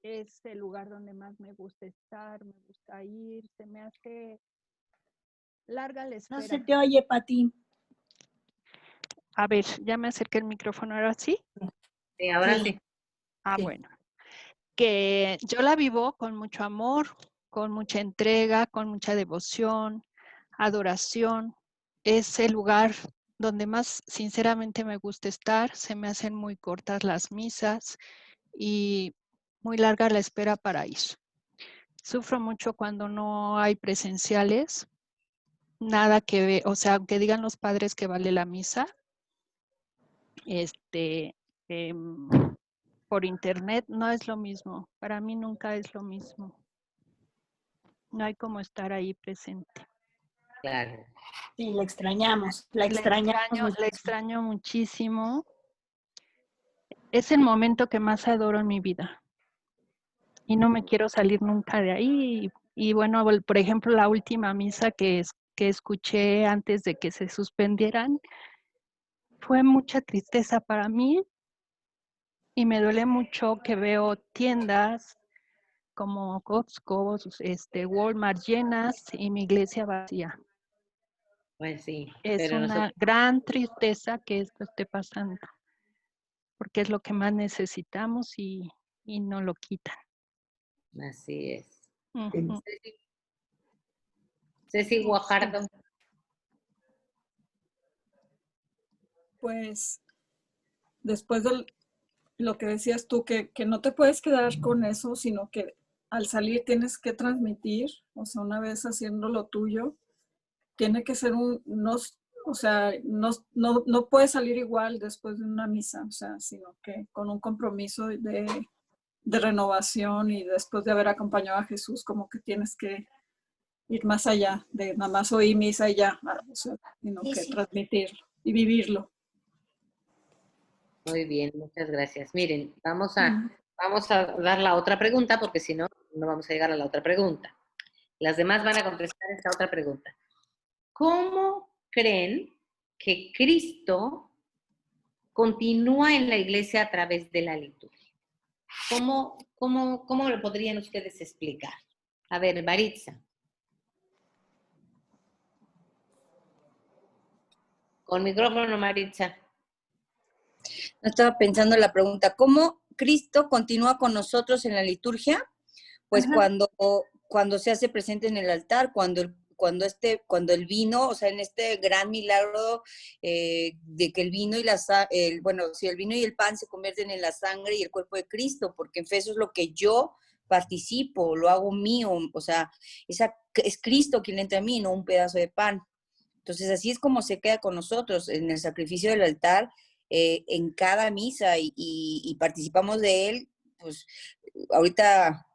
Es el lugar donde más me gusta estar, me gusta ir, se me hace larga la espera. No se te oye, Pati. A ver, ya me acerqué el micrófono, ¿ahora sí? Sí, ahora sí. Sí. Bueno. Que yo la vivo con mucho amor, con mucha entrega, con mucha devoción, adoración. Es el lugar donde más sinceramente me gusta estar. Se me hacen muy cortas las misas y muy larga la espera para ir. Sufro mucho cuando no hay presenciales. Nada que ver, o sea, aunque digan los padres que vale la misa, por internet no es lo mismo. Para mí nunca es lo mismo. No hay como estar ahí presente. Claro. Sí, la extrañamos. La extraño muchísimo. Es el momento que más adoro en mi vida. Y no me quiero salir nunca de ahí. Y bueno, por ejemplo, la última misa que escuché antes de que se suspendieran, fue mucha tristeza para mí. Y me duele mucho que veo tiendas como Costco, Walmart llenas y mi iglesia vacía. Pues sí. Es una gran tristeza que esto esté pasando, porque es lo que más necesitamos y no lo quitan. Así es. Uh-huh. Ceci Guajardo. Pues después del lo que decías tú, que no te puedes quedar con eso, sino que al salir tienes que transmitir, o sea, una vez haciendo lo tuyo, tiene que ser o sea, no puedes salir igual después de una misa, o sea, sino que con un compromiso de renovación y después de haber acompañado a Jesús, como que tienes que ir más allá de nada más oír misa y ya, o sea, sino Sí, que sí. transmitirlo y vivirlo. Muy bien, muchas gracias. Miren, vamos a dar la otra pregunta porque si no, no vamos a llegar a la otra pregunta. Las demás van a contestar esta otra pregunta. ¿Cómo creen que Cristo continúa en la iglesia a través de la liturgia? ¿Cómo lo podrían ustedes explicar? A ver, Maritza. Con micrófono, Maritza. No estaba pensando en la pregunta, ¿cómo Cristo continúa con nosotros en la liturgia? Pues cuando se hace presente en el altar, cuando el vino, o sea, en este gran milagro de que el vino y el vino y el pan se convierten en la sangre y el cuerpo de Cristo, porque en fe eso es lo que yo participo, lo hago mío, o sea, es Cristo quien entra a mí, no un pedazo de pan. Entonces, así es como se queda con nosotros, en el sacrificio del altar, en cada misa, y participamos de él, pues, ahorita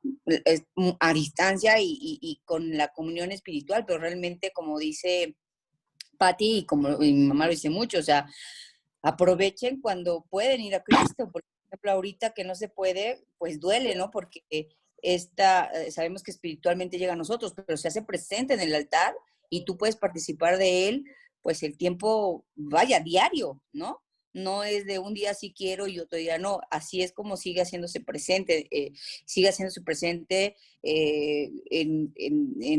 a distancia y con la comunión espiritual, pero realmente, como dice Patti, y como mi mamá lo dice mucho, o sea, aprovechen cuando pueden ir a Cristo. Por ejemplo, ahorita que no se puede, pues duele, ¿no? Porque sabemos que espiritualmente llega a nosotros, pero se hace presente en el altar y tú puedes participar de él, pues el tiempo, vaya, diario, ¿no? No es de un día sí quiero y otro día no. Así es como sigue haciéndose presente, en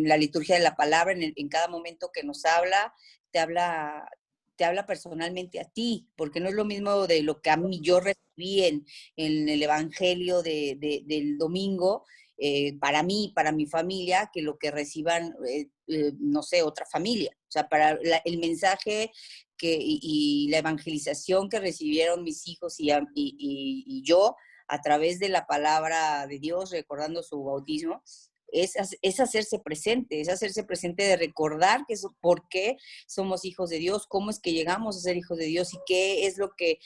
la liturgia de la palabra, en cada momento que nos habla, te habla personalmente a ti, porque no es lo mismo de lo que yo recibí en el evangelio del domingo, para mí, para mi familia, que lo que reciban, no sé, otra familia. O sea, el mensaje y la evangelización que recibieron mis hijos y yo a través de la palabra de Dios, recordando su bautismo, es hacerse presente de recordar por qué somos hijos de Dios, cómo es que llegamos a ser hijos de Dios y qué es lo que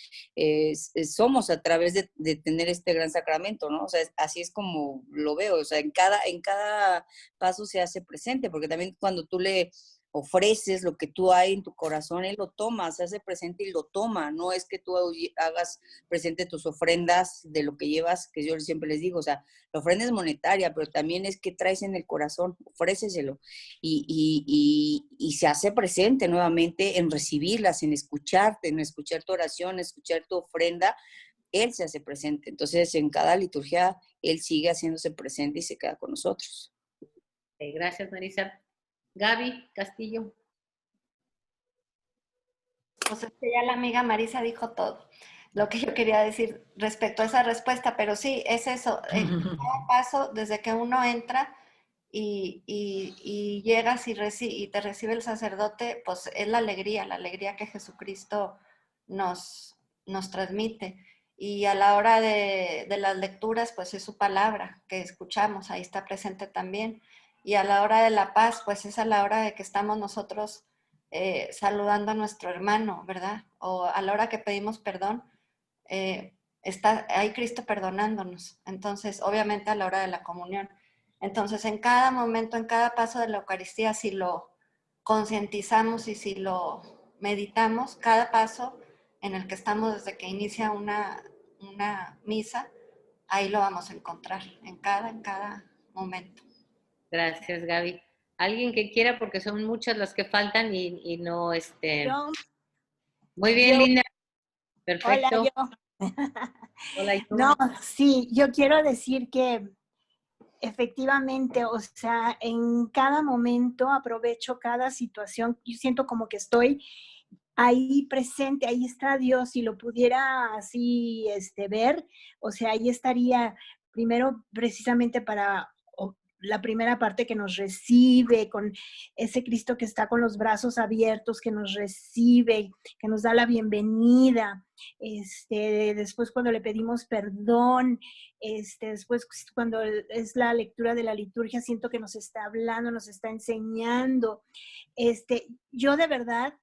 somos a través de tener este gran sacramento, ¿no? O sea, así es como lo veo, o sea, en cada paso se hace presente, porque también cuando tú le ofreces lo que tú hay en tu corazón, él lo toma, se hace presente y lo toma. No es que tú hagas presente tus ofrendas de lo que llevas, que yo siempre les digo, o sea, la ofrenda es monetaria, pero también es que traes en el corazón, ofréceselo. Y se hace presente nuevamente en recibirlas, en escucharte, en escuchar tu oración, en escuchar tu ofrenda. Él se hace presente. Entonces, en cada liturgia, él sigue haciéndose presente y se queda con nosotros. Gracias, Marisa. Gaby Castillo. Pues es que ya la amiga Marisa dijo todo lo que yo quería decir respecto a esa respuesta, pero sí, es eso. En cada paso, desde que uno entra y llegas y te recibe el sacerdote, pues es la alegría que Jesucristo nos transmite. Y a la hora de las lecturas, pues es su palabra que escuchamos, ahí está presente también. Y a la hora de la paz, pues es a la hora de que estamos nosotros saludando a nuestro hermano, ¿verdad? O a la hora que pedimos perdón, está ahí Cristo perdonándonos. Entonces, obviamente a la hora de la comunión. Entonces, en cada momento, en cada paso de la Eucaristía, si lo concientizamos y si lo meditamos, cada paso en el que estamos desde que inicia una misa, ahí lo vamos a encontrar, en cada momento. Gracias, Gaby. ¿Alguien que quiera? Porque son muchas las que faltan y no, Yo. Muy bien, Linda. Perfecto. Hola, yo. Hola, ¿y tú? No, sí, yo quiero decir que efectivamente, o sea, en cada momento aprovecho cada situación. Yo siento como que estoy ahí presente, ahí está Dios. Si lo pudiera así ver, o sea, ahí estaría primero precisamente para la primera parte que nos recibe, con ese Cristo que está con los brazos abiertos, que nos recibe, que nos da la bienvenida. Después cuando le pedimos perdón, después cuando es la lectura de la liturgia, siento que nos está hablando, nos está enseñando. Yo de verdad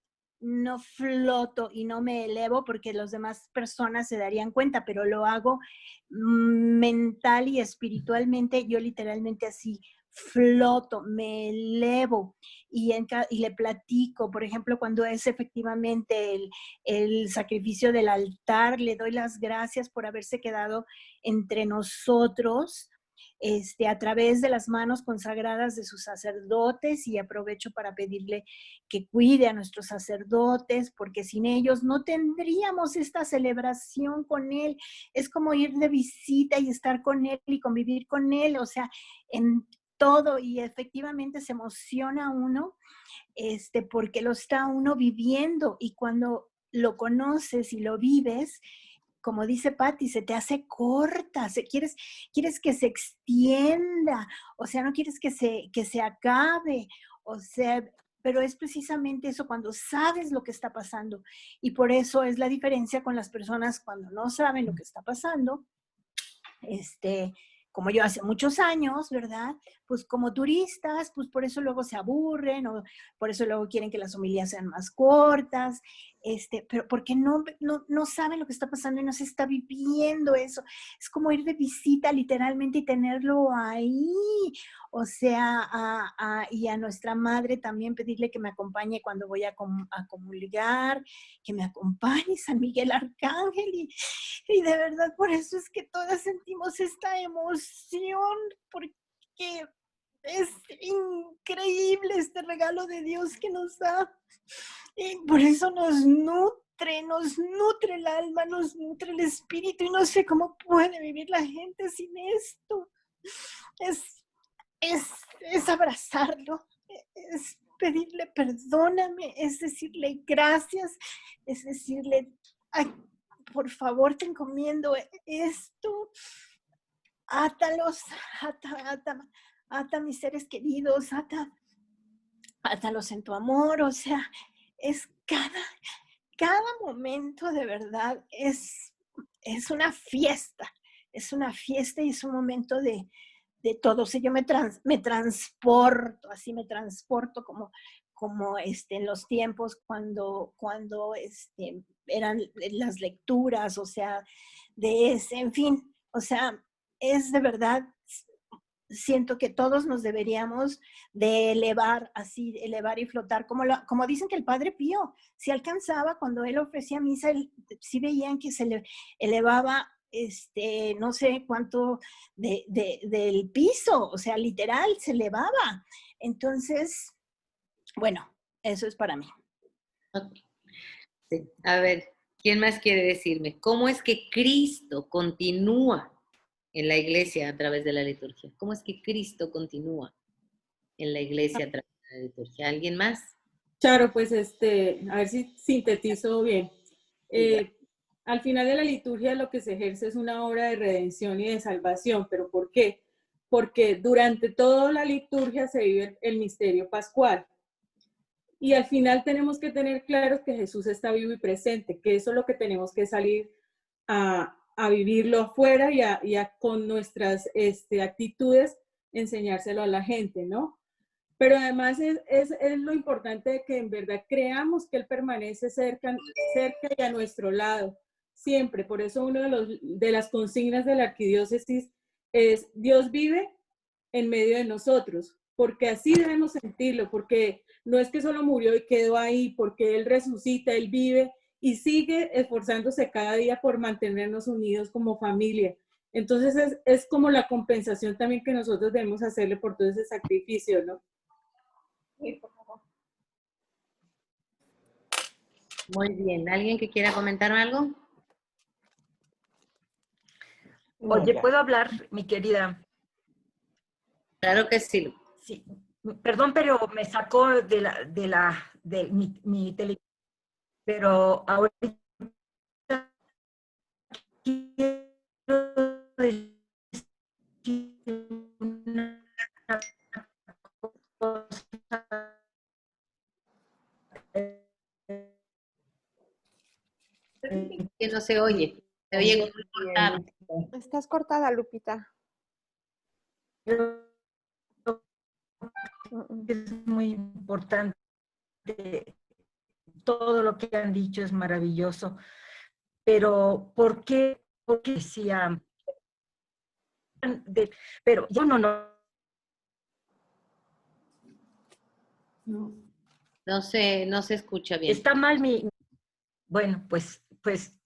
no floto y no me elevo porque las demás personas se darían cuenta, pero lo hago mental y espiritualmente. Yo literalmente así floto, me elevo y le platico. Por ejemplo, cuando es efectivamente el sacrificio del altar, le doy las gracias por haberse quedado entre nosotros, a través de las manos consagradas de sus sacerdotes, y aprovecho para pedirle que cuide a nuestros sacerdotes, porque sin ellos no tendríamos esta celebración con él. Es como ir de visita y estar con él y convivir con él, o sea, en todo, y efectivamente se emociona uno, porque lo está uno viviendo, y cuando lo conoces y lo vives, como dice Patti, se te hace corta, quieres que se extienda, o sea, no quieres que se acabe, o sea, pero es precisamente eso, cuando sabes lo que está pasando. Y por eso es la diferencia con las personas cuando no saben lo que está pasando, como yo hace muchos años, ¿verdad? Pues como turistas, pues por eso luego se aburren, o por eso luego quieren que las homilías sean más cortas, pero porque no saben lo que está pasando y no se está viviendo eso. Es como ir de visita literalmente y tenerlo ahí. O sea, y a nuestra madre también pedirle que me acompañe cuando voy a comulgar, que me acompañe San Miguel Arcángel, y de verdad por eso es que todas sentimos esta emoción, porque es increíble este regalo de Dios que nos da, y por eso nos nutre el alma, nos nutre el espíritu, y no sé cómo puede vivir la gente sin esto. Es abrazarlo, es pedirle perdóname, es decirle gracias, es decirle, ay, por favor te encomiendo esto, átalos, ata mis seres queridos, átalos en tu amor. O sea, es cada momento de verdad es una fiesta, y es un momento de todo. O sea, yo me transporto, así me transporto como en los tiempos cuando eran las lecturas, o sea, en fin, o sea, es de verdad, siento que todos nos deberíamos de elevar, así, elevar y flotar, como dicen que el Padre Pío, si alcanzaba cuando él ofrecía misa, sí veían que se le elevaba no sé cuánto del piso, o sea, literal, se elevaba. Entonces, bueno, eso es para mí. Okay. Sí. A ver, ¿quién más quiere decirme? ¿Cómo es que Cristo continúa en la iglesia a través de la liturgia? ¿Cómo es que Cristo continúa en la iglesia a través de la liturgia? ¿Alguien más? Charo, pues a ver si sintetizo bien. Al final de la liturgia lo que se ejerce es una obra de redención y de salvación. ¿Pero por qué? Porque durante toda la liturgia se vive el misterio pascual. Y al final tenemos que tener claro que Jesús está vivo y presente, que eso es lo que tenemos que salir a vivirlo afuera y con nuestras actitudes enseñárselo a la gente, ¿no? Pero además es lo importante de que en verdad creamos que Él permanece cerca y a nuestro lado, siempre. Por eso una de las consignas de la arquidiócesis es Dios vive en medio de nosotros, porque así debemos sentirlo, porque no es que solo murió y quedó ahí, porque Él resucita, Él vive y sigue esforzándose cada día por mantenernos unidos como familia. Entonces es como la compensación también que nosotros debemos hacerle por todo ese sacrificio, ¿no? Sí, por favor. Muy bien. ¿Alguien que quiera comentar algo? Oye, ¿puedo hablar, mi querida? Claro que sí. Sí. Perdón, pero me sacó de mi tele. Pero ahorita quiero decir una no se oye. Se oye como muy cortado. Estás cortada, Lupita. Es muy importante. Todo lo que han dicho es maravilloso. Pero, ¿por qué? Porque decía... pero yo no. No se escucha bien. Está mal mi... Bueno, pues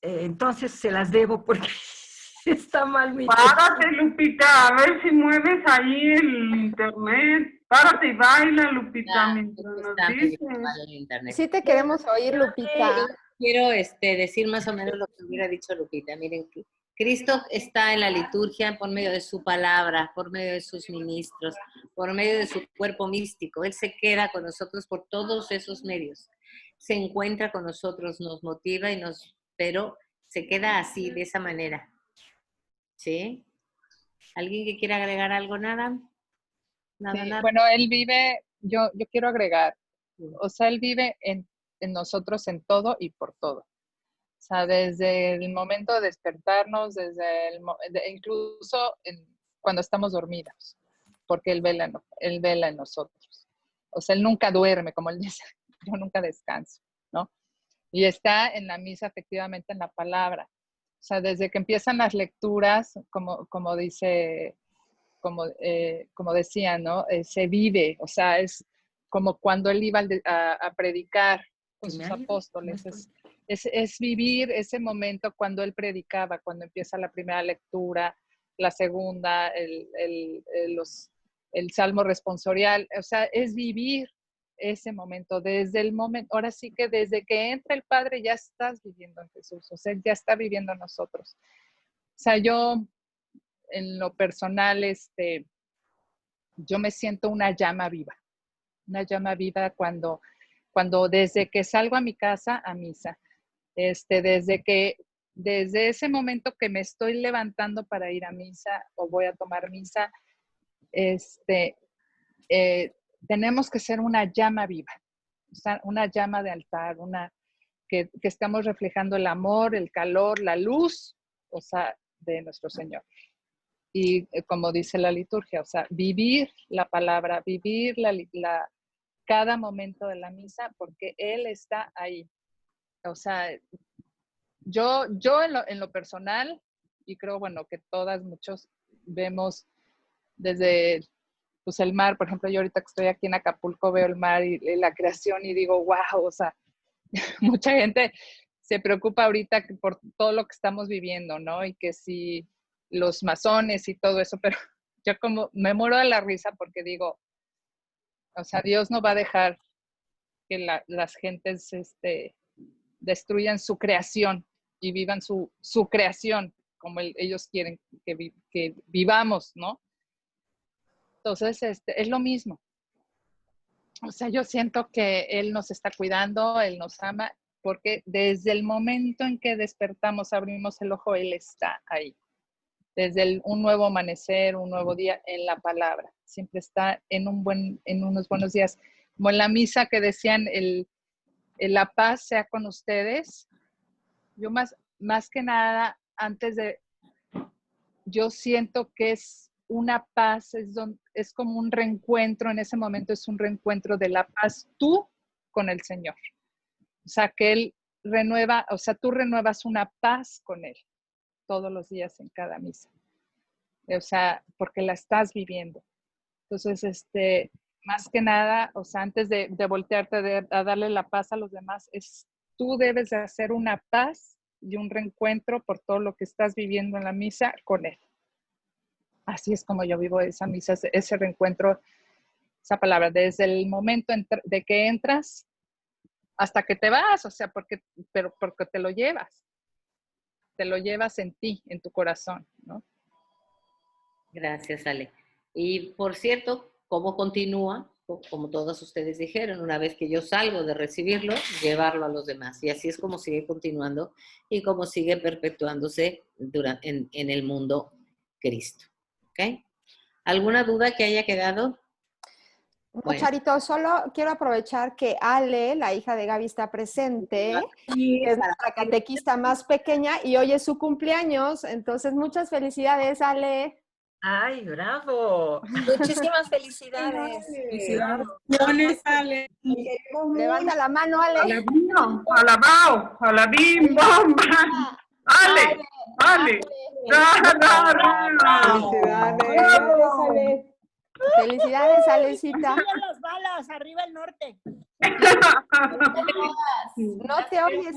entonces se las debo porque está mal mi... Párate, Lupita, a ver si mueves ahí el internet. Párate y baila, Lupita, mientras nos dices. Sí te queremos oír, Lupita. Quiero decir más o menos lo que hubiera dicho Lupita. Miren, Cristo está en la liturgia por medio de su palabra, por medio de sus ministros, por medio de su cuerpo místico. Él se queda con nosotros por todos esos medios. Se encuentra con nosotros, nos motiva pero se queda así, de esa manera. ¿Sí? ¿Alguien que quiera agregar algo? ¿Nada? Nada. Bueno, él vive, yo quiero agregar, o sea, él vive en nosotros en todo y por todo. O sea, desde el momento de despertarnos, incluso cuando estamos dormidos, porque él vela en nosotros. O sea, él nunca duerme, como él dice, yo nunca descanso, ¿no? Y está en la misa, efectivamente, en la palabra. O sea, desde que empiezan las lecturas, como decía, ¿no? Se vive, o sea, es como cuando él iba a predicar con sus apóstoles. Es vivir ese momento cuando él predicaba, cuando empieza la primera lectura, la segunda, el salmo responsorial. O sea, es vivir ese momento, desde el momento, ahora sí que desde que entra el Padre ya estás viviendo en Jesús, o sea, ya está viviendo en nosotros. O sea, yo en lo personal, yo me siento una llama viva cuando desde que salgo a mi casa a misa, desde ese momento que me estoy levantando para ir a misa o voy a tomar misa, tenemos que ser una llama viva, o sea, una llama de altar, que estamos reflejando el amor, el calor, la luz, o sea, de nuestro Señor. Y como dice la liturgia, o sea, vivir la palabra, vivir cada momento de la misa, porque Él está ahí. O sea, yo en lo personal, y creo, bueno, que muchos vemos desde pues, el mar. Por ejemplo, yo ahorita que estoy aquí en Acapulco veo el mar y la creación y digo, wow, o sea, mucha gente se preocupa ahorita por todo lo que estamos viviendo, ¿no? Y que si los masones y todo eso, pero yo como me muero de la risa porque digo, o sea, Dios no va a dejar que las gentes destruyan su creación y vivan su creación como ellos quieren que vivamos, ¿no? Entonces, es lo mismo. O sea, yo siento que Él nos está cuidando, Él nos ama, porque desde el momento en que despertamos, abrimos el ojo, Él está ahí. Desde un nuevo amanecer, un nuevo día, en la palabra. Siempre está en unos buenos días. Como en la misa que decían, la paz sea con ustedes. Yo más que nada, yo siento que es una paz, es como un reencuentro, en ese momento es un reencuentro de la paz tú con el Señor. O sea, que Él tú renuevas una paz con Él todos los días en cada misa. O sea, porque la estás viviendo. Entonces, más que nada, o sea, antes de voltearte a darle la paz a los demás, tú debes de hacer una paz y un reencuentro por todo lo que estás viviendo en la misa con Él. Así es como yo vivo esa misa, ese reencuentro, esa palabra, desde el momento de que entras hasta que te vas, o sea, porque te lo llevas en ti, en tu corazón, ¿no? Gracias, Ale. Y por cierto, ¿cómo continúa? Como todos ustedes dijeron, una vez que yo salgo de recibirlo, llevarlo a los demás. Y así es como sigue continuando y como sigue perpetuándose en el mundo Cristo. ¿Ok? ¿Alguna duda que haya quedado? No, Bueno. Charito, solo quiero aprovechar que Ale, la hija de Gaby, está presente, Sí, que es nuestra catequista más pequeña y hoy es su cumpleaños. Entonces, muchas felicidades, Ale. ¡Ay, bravo! Muchísimas felicidades. Felicidades, Ale. Levanta la mano, Ale. Alabío, alabao, alabim, bomba. Ale, Ale. Felicidades. Felicidades, Alecita. ¡Arriba las balas! ¡Arriba el norte! No te oyes.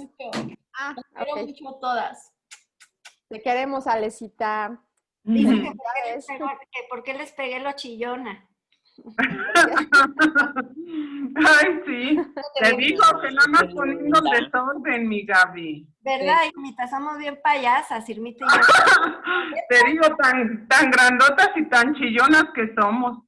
Ah, quiero mucho a todas. Te queremos, Alecita. Dicen que por qué les pegué lo chillona. Ay, sí. Te digo que no nos poniendo desorden, mi Gaby. ¿Verdad, Irmita? Somos bien payasas, Irmita y yo. Te digo, tan grandotas y tan chillonas que somos.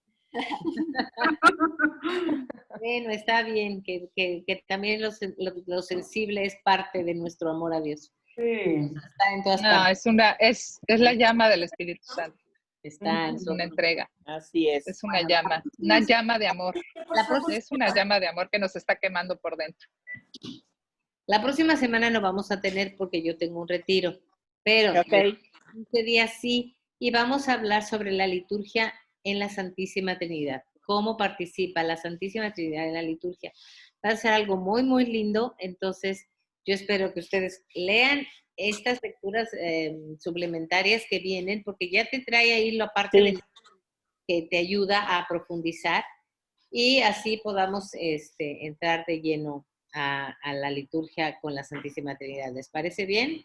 Bueno, está bien, que también lo sensible es parte de nuestro amor a Dios. Sí. Está en todas No, partes. es la llama del Espíritu Santo. Está en Es una entrega. Así es. Es una llama de amor. Es una llama de amor que nos está quemando por dentro. La próxima semana no vamos a tener porque yo tengo un retiro, pero 15 días sí, y vamos a hablar sobre la liturgia en la Santísima Trinidad. Cómo participa la Santísima Trinidad en la liturgia. Va a ser algo muy, muy lindo, entonces yo espero que ustedes lean estas lecturas suplementarias que vienen, porque ya te trae ahí la parte de que te ayuda a profundizar y así podamos entrar de lleno a la liturgia con la Santísima Trinidad. ¿Les parece bien?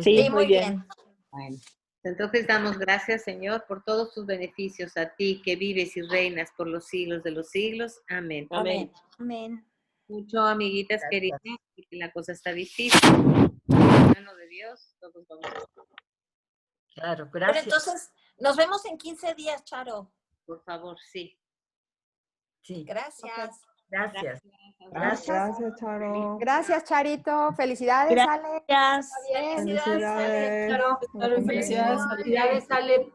Sí, muy bien. Bueno, entonces damos gracias, Señor, por todos tus beneficios, a ti que vives y reinas por los siglos de los siglos. Amén. Amén. Amén. Mucho, amiguitas queridas, porque la cosa está difícil. Mano de Dios, todos vamos a estar. Claro, Pero gracias. entonces, nos vemos en 15 días, Charo. Por favor, sí. Sí. Gracias. Gracias. Gracias, Charo. Gracias, Charito. Felicidades, Ale. Gracias. Está bien. Felicidades. Charo, felicidades. Felicidades, Ale.